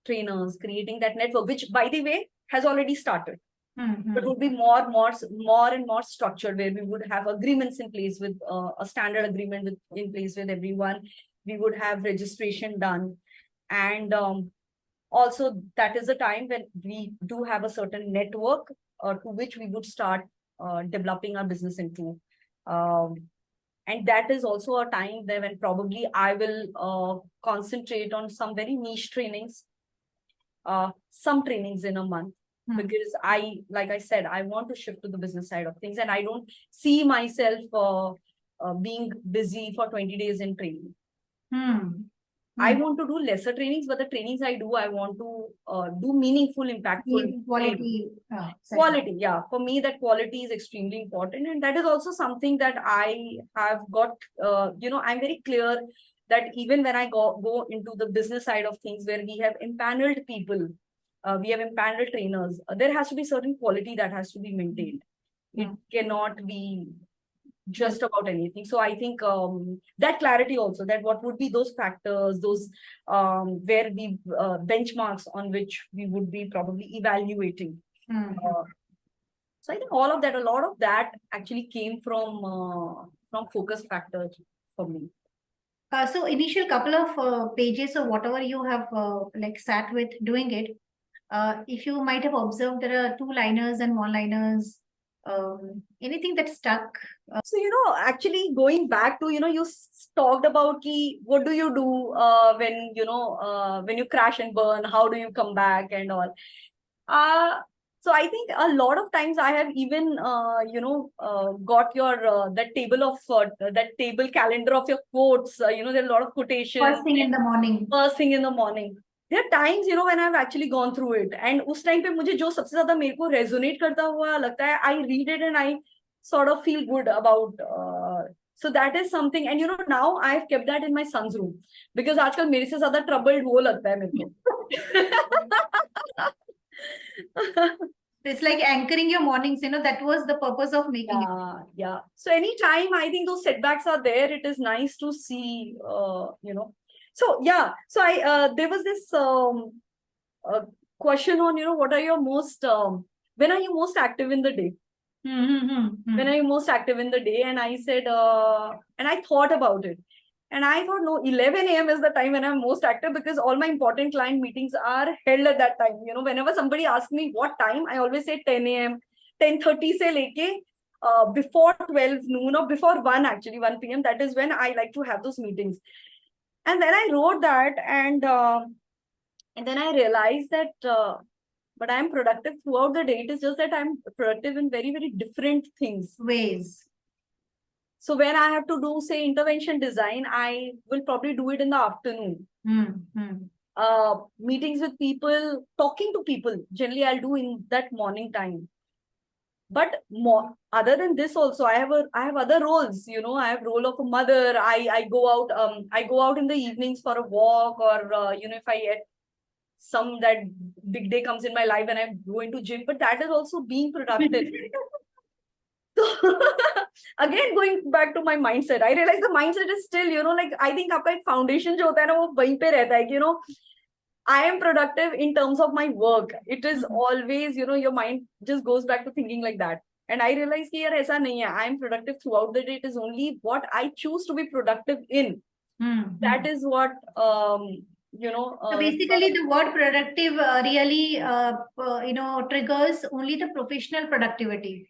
trainers, creating that network, which, by the way, has already started. But would be more and more structured, where we would have agreements in place with a standard agreement in place with everyone. We would have registration done, and also that is the time when we do have a certain network to which we would start developing our business into. And that is also a time there when probably I will concentrate on some very niche trainings, some trainings in a month. Because like I said, I want to shift to the business side of things, and I don't see myself being busy for 20 days in training. I want to do lesser trainings, but the trainings I do, I want to do meaningful, impactful quality. Quality, yeah. For me, that quality is extremely important, and that is also something that I have got. I'm very clear that even when I go into the business side of things, where we have empaneled people, we have empaneled trainers. There has to be certain quality that has to be maintained. It cannot be just about anything. So I think that clarity also, that what would be those factors, those where we benchmarks on which we would be probably evaluating. So I think all of that, a lot of that actually came from focus factors for me. So initial couple of pages or whatever you have like sat with doing it, if you might have observed, there are two-liners and one-liners. Anything that stuck? So, actually going back to, you talked about what do you do when you crash and burn, how do you come back and all. So I think a lot of times I have even, got your, that table calendar of your quotes, there are a lot of quotations. First thing in the morning. First thing in the morning. There are times, when I've actually gone through it, and उस time पे मुझे जो सबसे ज़्यादा मेरे को resonate करता हुआ लगता है, I read it and I sort of feel good about. So that is something, and now I've kept that in my son's room because आजकल मेरे से ज़्यादा troubled वो लगता है मेरे को. It's like anchoring your mornings, that was the purpose of making it. Yeah. So anytime I think those setbacks are there, it is nice to see, So yeah, so there was this question on, what are your most, when are you most active in the day? When are you most active in the day? And I said, and I thought about it. And I thought, no, 11 a.m. is the time when I'm most active because all my important client meetings are held at that time. Whenever somebody asks me what time, I always say 10 a.m., 10:30 se leke, before 12 noon or before 1 actually, 1 p.m. That is when I like to have those meetings. And then I wrote that and then I realized that, but I'm productive throughout the day. It is just that I'm productive in very, very different things. Ways. So when I have to do, say, intervention design, I will probably do it in the afternoon. Meetings with people, talking to people, generally I'll do in that morning time. But more, other than this also, I have other roles. I have role of a mother. I go out in the evenings for a walk, or if I get that big day comes in my life and I go into gym. But that is also being productive. So again, going back to my mindset, I realize the mindset is still, like I think आपका एक foundation जो होता है ना वो वहीं पे रहता है I am productive in terms of my work. It is always, your mind just goes back to thinking like that. And I realize कि यार ऐसा नहीं है. I am productive throughout the day. It is only what I choose to be productive in. That is what, So basically, the word productive really, triggers only the professional productivity.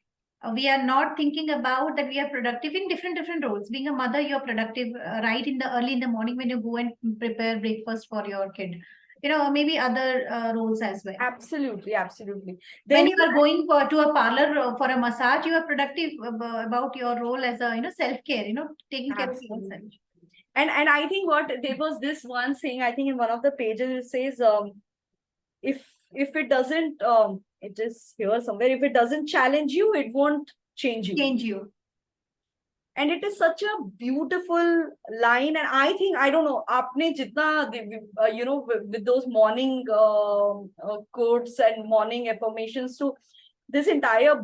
We are not thinking about that we are productive in different roles. Being a mother, you're productive right early in the morning when you go and prepare breakfast for your kid. Maybe other roles as well. Absolutely. Then when you are going to a parlor for a massage, you are productive about your role as a self-care, taking care of yourself. And I think there was this one saying, I think in one of the pages it says, if it doesn't, it is here somewhere, if it doesn't challenge you, it won't change you. And it is such a beautiful line. And I think, I don't know, aapne jitna, with those morning quotes and morning affirmations to this entire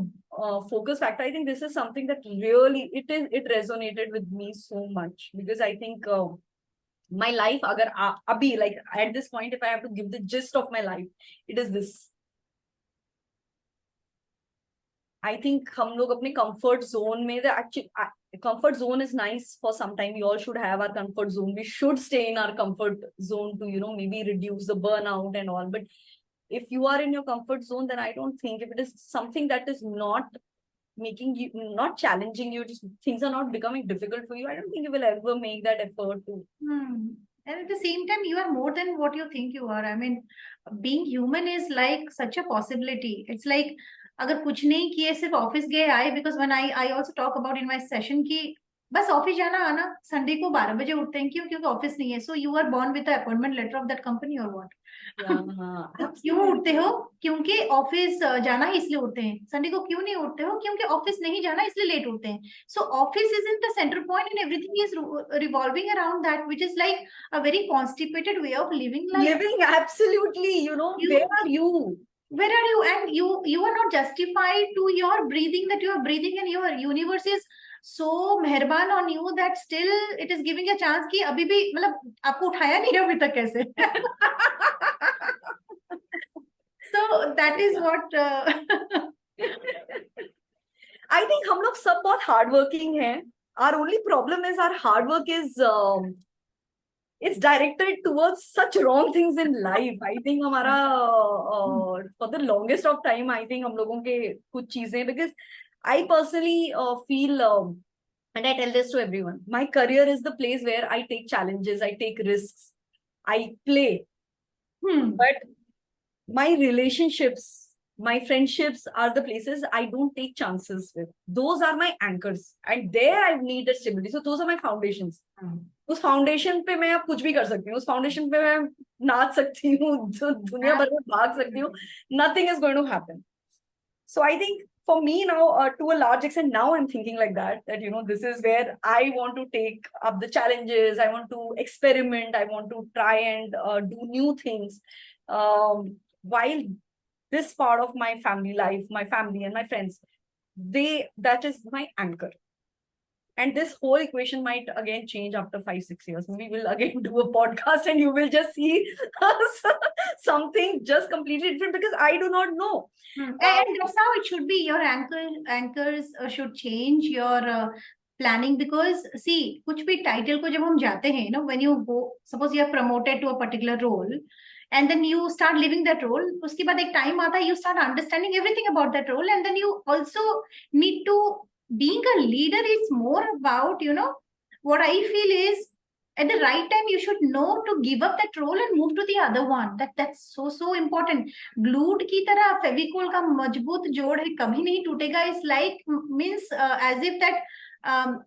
focus factor, I think this is something that really, it resonated with me so much, because I think my life, agar abhi, like at this point, if I have to give the gist of my life, it is this. I think हम लोग अपने comfort zone में, actually comfort zone is nice for some time. We all should have our comfort zone. We should stay in our comfort zone to maybe reduce the burnout and all. But if you are in your comfort zone, then I don't think, if it is something that is not making you, not challenging you, just things are not becoming difficult for you, I don't think you will ever make that effort to. And at the same time, you are more than what you think you are. I mean, being human is like such a possibility. It's like, अगर कुछ नहीं किए सिर्फ office गए आए, because when I also talk about in my session कि बस office जाना आना, संडे को 12 बजे उठते हैं, क्यों? क्योंकि ऑफिस नहीं है, so you are born with the appointment letter of that company और व्हाट? हाँ, तो क्यों उठते absolutely. हो? क्योंकि ऑफिस जाना है इसलिए उठते हैं। संडे को क्यों नहीं उठते हो? क्योंकि ऑफिस नहीं जाना इसलिए लेट उठते हैं। सो office is in the centre point and everything is revolving around that, which is like a very constipated way of living life. Living, absolutely, where You, are you? where are you? And you are not justified to your breathing, that you are breathing, and your universe is so मेहरबान on you that still it is giving a chance कि अभी भी मतलब आपको उठाया नहीं है अभी तक कैसे? So that is what I think हम लोग सब बहुत हार्ड वर्किंग हैं. Our only problem is our hard work is it's directed towards such wrong things in life. I think हमारा for the longest of time I think हम लोगों के कुछ चीजें, because I personally feel and I tell this to everyone, my career is the place where I take challenges, I take risks, I play. But my relationships, my friendships are the places I don't take chances with. Those are my anchors, and there I need a stability. So those are my foundations. उस foundation पे मैं अब कुछ भी कर सकती हूँ, उस फाउंडेशन पे मैं नाच सकती हूँ, जो दुनिया भर में भाग सकती हूँ. Nothing is going to happen. So I think for me now, to a large extent, now I'm thinking like that, this is where I want to take up the challenges. I want to experiment. I want to try and do new things. While this part of my family life, my family and my friends, that is my anchor. And this whole equation might again change after 5-6 years. We will again do a podcast and you will just see something just completely different, because I do not know. and that's how it should be. Your anchors should change your planning, because see, कुछ भी title को जब हम जाते हैं, when you go, suppose you are promoted to a particular role, and then you start living that role, उसके बाद एक time आता है, you start understanding everything about that role, and then you also need to, being a leader is more about, what I feel is, at the right time you should know to give up that role and move to the other one. That's so important. Glued की तरह फेविकोल का मजबूत जोड़ है, कभी नहीं टूटेगा. Is like means as if that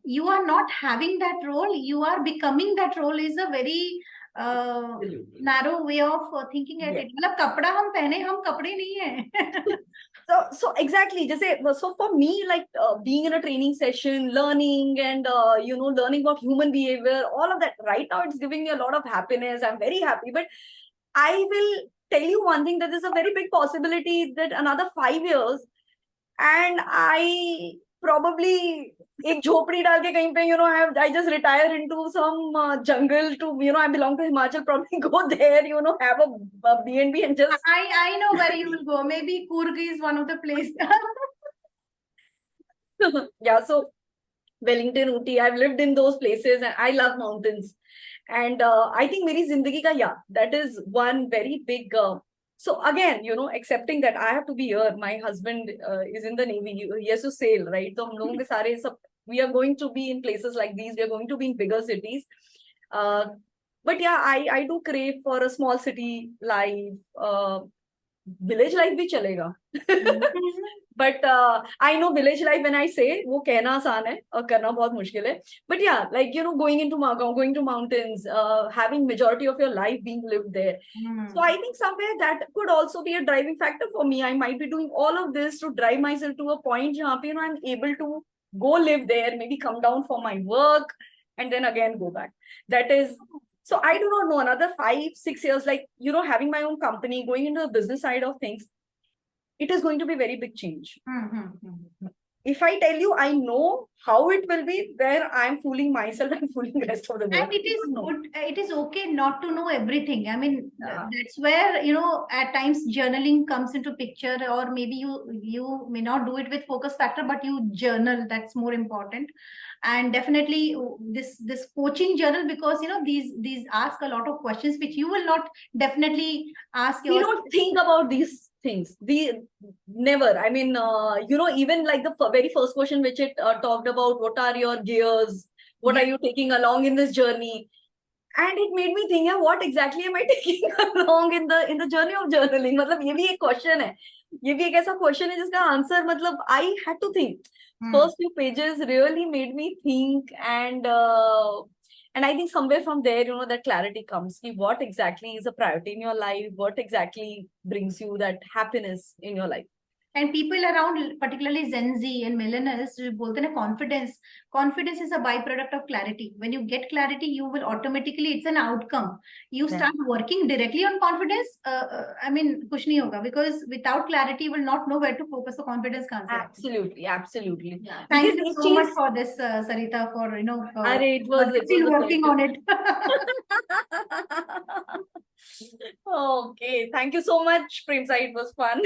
you are not having that role, you are becoming that role, is a very narrow way of thinking at it. मतलब कपड़ा हम पहने, हम कपड़े नहीं हैं. So exactly, so for me, like being in a training session, learning and learning about human behavior, all of that right now, it's giving me a lot of happiness. I'm very happy. But I will tell you one thing, that there's a very big possibility that another 5 years and I probably एक झोपड़ी डाल के कहीं पे I just retire into some jungle to I belong to Himachal, probably go there, have a B&B and just I know where you will go. Maybe Kurg is one of the places. yeah, so Wellington, Ooty, I've lived in those places and I love mountains. And I think मेरी जिंदगी का, yeah, that is one very big so again, accepting that I have to be here. My husband is in the Navy. He has to sail, right? So हम लोगों के सारे सब, we are going to be in places like these. We are going to be in bigger cities. But yeah, I do crave for a small city life. Village life भी चलेगा. But I know village life, when I say, वो कहना आसान है और करना बहुत मुश्किल है. But yeah, like, going into Margao, going to mountains, having majority of your life being lived there. So I think somewhere that could also be a driving factor for me. I might be doing all of this to drive myself to a point जहाँ पे, I'm able to go live there, maybe come down for my work and then again go back. That is, so I do not know, another 5-6 years, like, having my own company, going into the business side of things, it is going to be very big change. If I tell you, I know how it will be, then I'm fooling myself and fooling the rest of the world. And it is good. It is okay not to know everything. I mean, that's where, at times journaling comes into picture, or maybe you may not do it with focus factor, but you journal. That's more important. And definitely this coaching journal, because these ask a lot of questions which you will not definitely ask. We don't think about these things. We never. I mean, even like the very first question which it talked about, what are your gears? What are you taking along in this journey? And it made me think, yeah, what exactly am I taking along in the journey of journaling? मतलब ये भी एक question है, ये भी एक ऐसा question है जिसका answer मतलब I had to think. First few pages really made me think, and I think somewhere from there, you know, that clarity comes. Ki what exactly is a priority in your life? What exactly brings you that happiness in your life? And people around, particularly Gen Z and millennials, जो बोलते हैं confidence. Confidence is a byproduct of clarity. When you get clarity, you will automatically, it's an outcome. You start working directly on confidence. I mean, कुछ नहीं होगा, because without clarity, you will not know where to focus. So confidence can't. Absolutely, absolutely. Yeah. Thank you so much for this, Sarita, for it was working on it. Okay, thank you so much, Premsa. It was fun.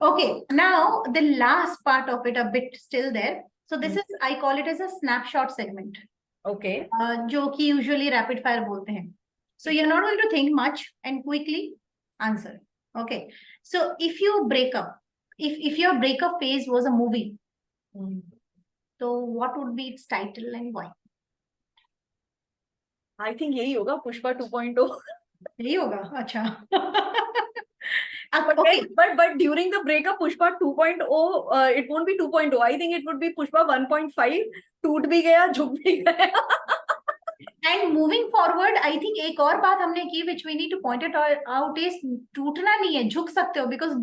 Okay, now the last part of it, a bit still there. So this is, I call it as a snapshot segment. Okay. जो कि usually rapid fire बोलते हैं. So you're not going to think much and quickly answer. Okay. So if you break up, if your breakup phase was a movie, so what would be its title and why? I think यही होगा, पुष्पा 2.0. यही होगा, अच्छा. Okay, but during the breakup, Pushpa 2.0, it won't be 2.0. I think it would be Pushpa 1.5. टूट भी गया, झुक भी गया. And moving forward, I think एक और बात हमने की, which we need to point it out is टूटना नहीं है, झुक सकते हो, because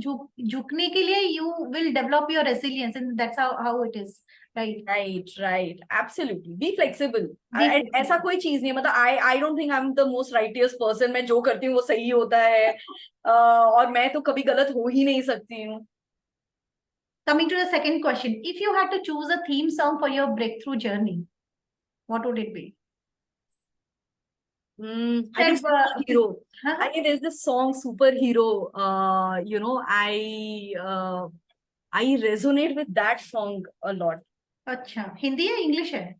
झुकने के लिए you will develop your resilience, and that's how it is. Right. Absolutely. Be flexible. And ऐसा कोई चीज नहीं है, मतलब I don't think I'm the most righteous person. मैं जो करती हूँ वो सही होता है, और मैं तो कभी गलत हो ही नहीं सकती हूँ. Coming to the second question, if you had to choose a theme song for your breakthrough journey, what would it be? I think Superhero. I think there's this song Superhero. You know, I resonate with that song a lot. अच्छा, हिंदी या English है?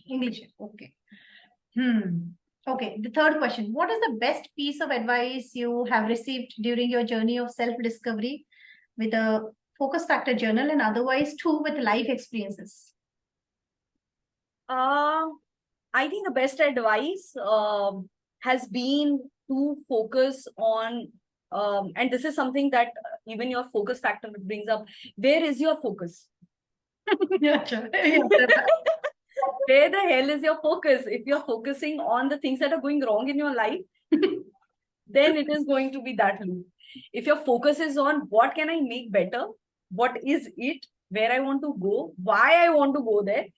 English. Okay. Okay, the third question. What is the best piece of advice you have received during your journey of self-discovery with a focus factor journal and otherwise too with life experiences? I think the best advice has been to focus on, and this is something that even your focus factor brings up. Where is your focus? Where the hell is your focus? If you're focusing on the things that are going wrong in your life, then it is going to be that loop. If your focus is on what can I make better, what is it, where I want to go, why I want to go there,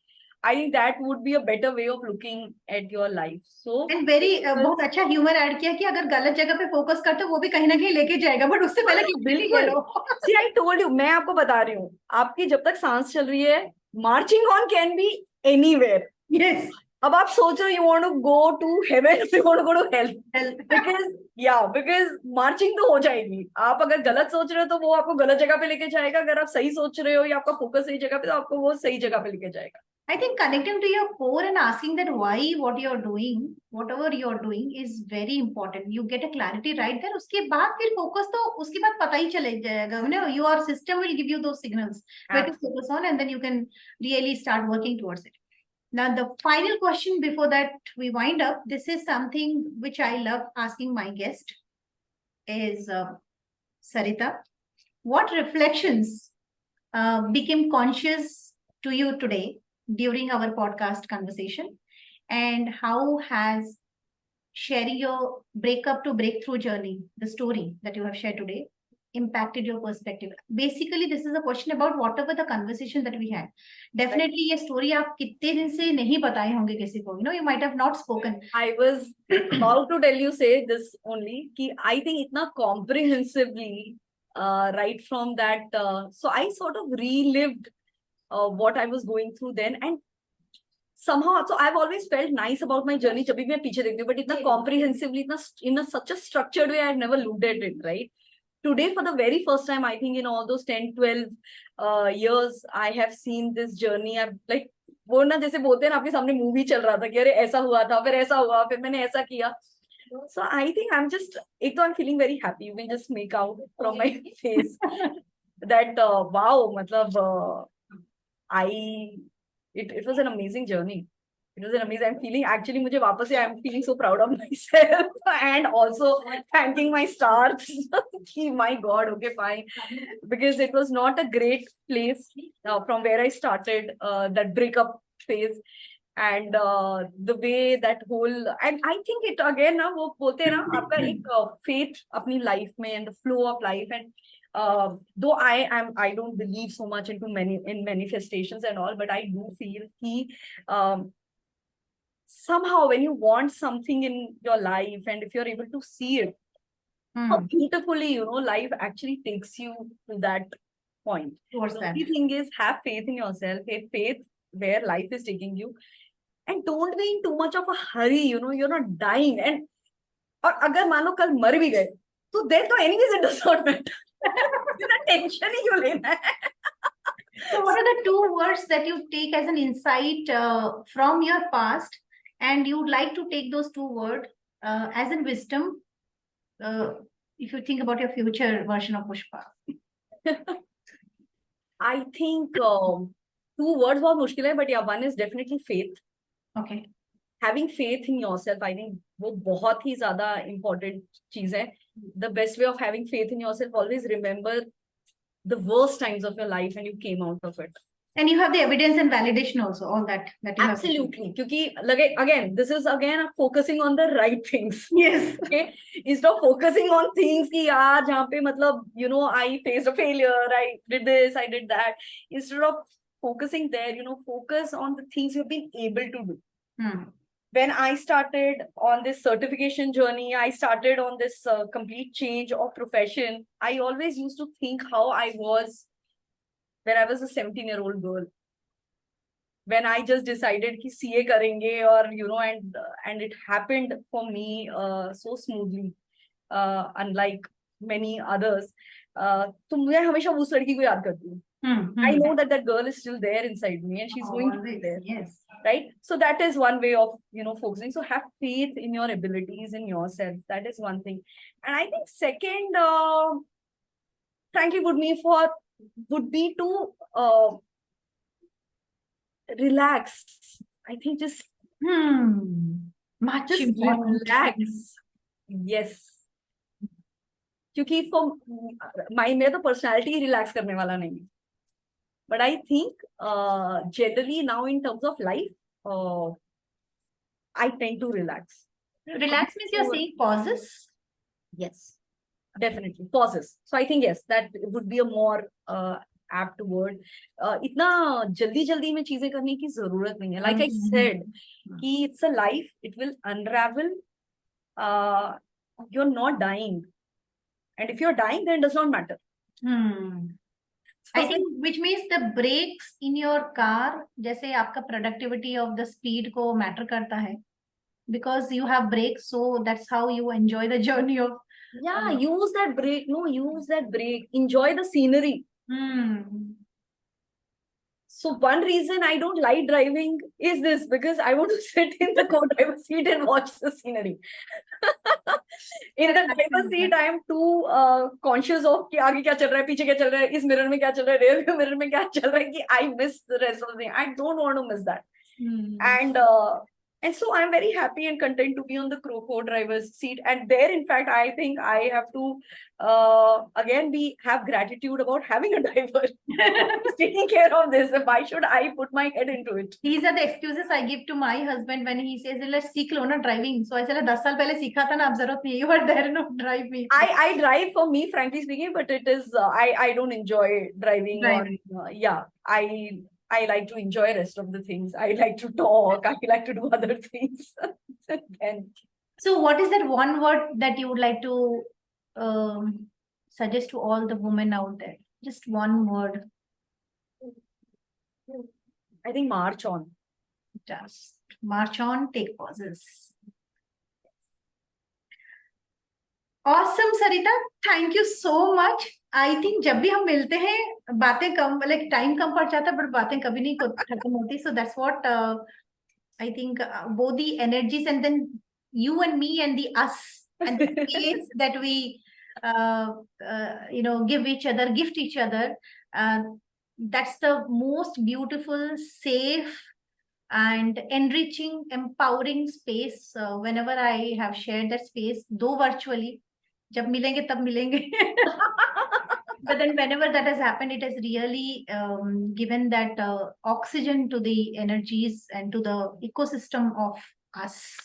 I think that would be a better way of looking at your life. So and very बहुत अच्छा humour add किया कि अगर गलत जगह पे focus करते हो वो भी कहीं ना कहीं लेके जाएगा, बट उससे पहले बिल्कुल. See, I told you, मैं आपको बता रही हूँ, आपकी जब तक सांस चल रही है, marching on can be anywhere. Yes. अब आप सोच रहे हो, you want to go to heaven, you want to go to hell. Because marching तो हो जाएगी. आप अगर गलत सोच रहे हो तो वो आपको गलत जगह पे लेके जाएगा. अगर आप सही सोच रहे हो या आपका फोकस सही जगह पे, तो आपको वो सही जगह पे लेके जाएगा. I think connecting to your core and asking that why what you're doing, whatever you're doing is very important. You get a clarity right there. उसके बाद फिर focus तो उसके बाद पता ही चले जाएगा. You know, your system will give you those signals where to focus on, and then you can really start working towards it. Now, the final question before that we wind up, this is something which I love asking my guest is, Sarita, what reflections became conscious to you today during our podcast conversation, and how has sharing your breakup to breakthrough journey, the story that you have shared today, impacted your perspective? Basically, this is a question about whatever the conversation that we had. Definitely, ये story आप कितने दिन से नहीं बताए होंगे किसी को. You know, you might have not spoken. I was about to tell you, say this only, कि I think इतना comprehensively, right from that, so I sort of relived what I was going through then, and somehow, so I've always felt nice about my journey जब भी मैं पीछे देखती हूँ, but इतना comprehensively, इतना in such a structured way, I've never looked at it, right? Today, for the very first time, I think in all those 10, 12 years, I have seen this journey. I've like, वो ना जैसे बोलते हैं ना, आपके सामने movie चल रहा था कि अरे ऐसा हुआ था, फिर ऐसा हुआ, फिर मैंने ऐसा किया. So I think I'm just, एक तो I'm feeling very happy. You can just make out from my face that wow, मतलब it was an amazing journey. It was an amazing. I'm feeling actually. मुझे वापस से I'm feeling so proud of myself and also thanking my stars. My God, okay, fine, because it was not a great place from where I started that breakup phase, and the way that whole, and I think it again ना वो बोलते हैं ना आपका एक faith अपनी life में and the flow of life, and though I don't believe so much into manifestations and all, but I do feel कि somehow when you want something in your life and if you're able to see it, how beautifully, life actually takes you to that point. The only thing is, have faith in yourself, have faith where life is taking you, and don't be in too much of a hurry. You're not dying, and और अगर मानो कल मर भी गए तो then तो anyways it does not matter. इतना टेंशन ही क्यों लेना है? So what are the 2 words that you take as an insight from your past, and you would like to take those 2 words as in wisdom if you think about your future version of Pushpa? I think 2 words बहुत मुश्किल है, but yeah, one is definitely faith. Okay. Having faith in yourself, I think वो बहुत ही ज़्यादा important चीज़ है. The best way of having faith in yourself, always remember the worst times of your life and you came out of it. And you have the evidence and validation also, all that you absolutely. क्योंकि लगे again, this is again focusing on the right things. Yes. Okay, instead of focusing on things कि यार जहाँ पे मतलब I faced a failure, I did this, I did that. Instead of focusing there, focus on the things you've been able to do. When I started on this certification journey, I started on this complete change of profession. I always used to think how I was when I was a 17-year-old girl. When I just decided कि CA करेंगे और and it happened for me so smoothly, unlike many others. तो मैं हमेशा उस लड़की को याद करती हूँ. I know that girl is still there inside me and she's going to be there. Yes. Right? So that is one way of, focusing. So have faith in your abilities, in yourself. That is one thing. And I think second, frankly, would be to relax. I think just much just important. relax. Yes. क्योंकि for मेरा तो personality relax करने वाला नहीं है. But I think generally now in terms of life, I tend to relax. Relax means you're saying pauses? Yes, definitely. Pauses. So I think, yes, that would be a more apt word. इतना जल्दी में चीजें करने की जरूरत नहीं है. Like I said, कि it's a life, it will unravel. You're not dying. And if you're dying, then it does not matter. I think which means the brakes in your car, जैसे आपका productivity of the speed को matter करता है, because you have brakes, so that's how you enjoy the journey of. Yeah, use that brake. No, use that brake. Enjoy the scenery. So one reason I don't like driving is this, because I want to sit in the co-driver seat and watch the scenery. In the driver seat, I am too conscious of कि आगे क्या चल रहा है, पीछे क्या चल रहा है, इस मिरर में क्या चल रहा है, rear view mirror में क्या चल रहा है, कि I miss the rest of the thing. I don't want to miss that. And so I'm very happy and content to be on the co-driver's seat. And there, in fact, I think I have to again have gratitude about having a driver taking care of this. Why should I put my head into it? These are the excuses I give to my husband when he says, "Let's सीख लो ना driving." So I said, 10 साल पहले सीखा था ना, अब जरूरत नहीं. You were there, no, drive me. I drive for me, frankly speaking, but it is I don't enjoy driving. Yeah, I like to enjoy rest of the things. I like to talk. I like to do other things. And so what is that one word that you would like to suggest to all the women out there? Just one word. I think march on. Just march on, take pauses. Awesome, Sarita. Thank you so much. I think जब भी हम मिलते हैं बातें कम, like time कम पड़ जाता है, but बातें कभी नहीं खत्म होती. So that's what I think both the energies and then you and me and the us and the space that we give each other, gift each other. That's the most beautiful, safe and enriching, empowering space. Whenever I have shared that space, though virtually, jab milenge tab milenge. But then whenever that has happened, it has really given that oxygen to the energies and to the ecosystem of us.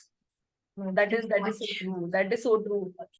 That is so true. That is so true.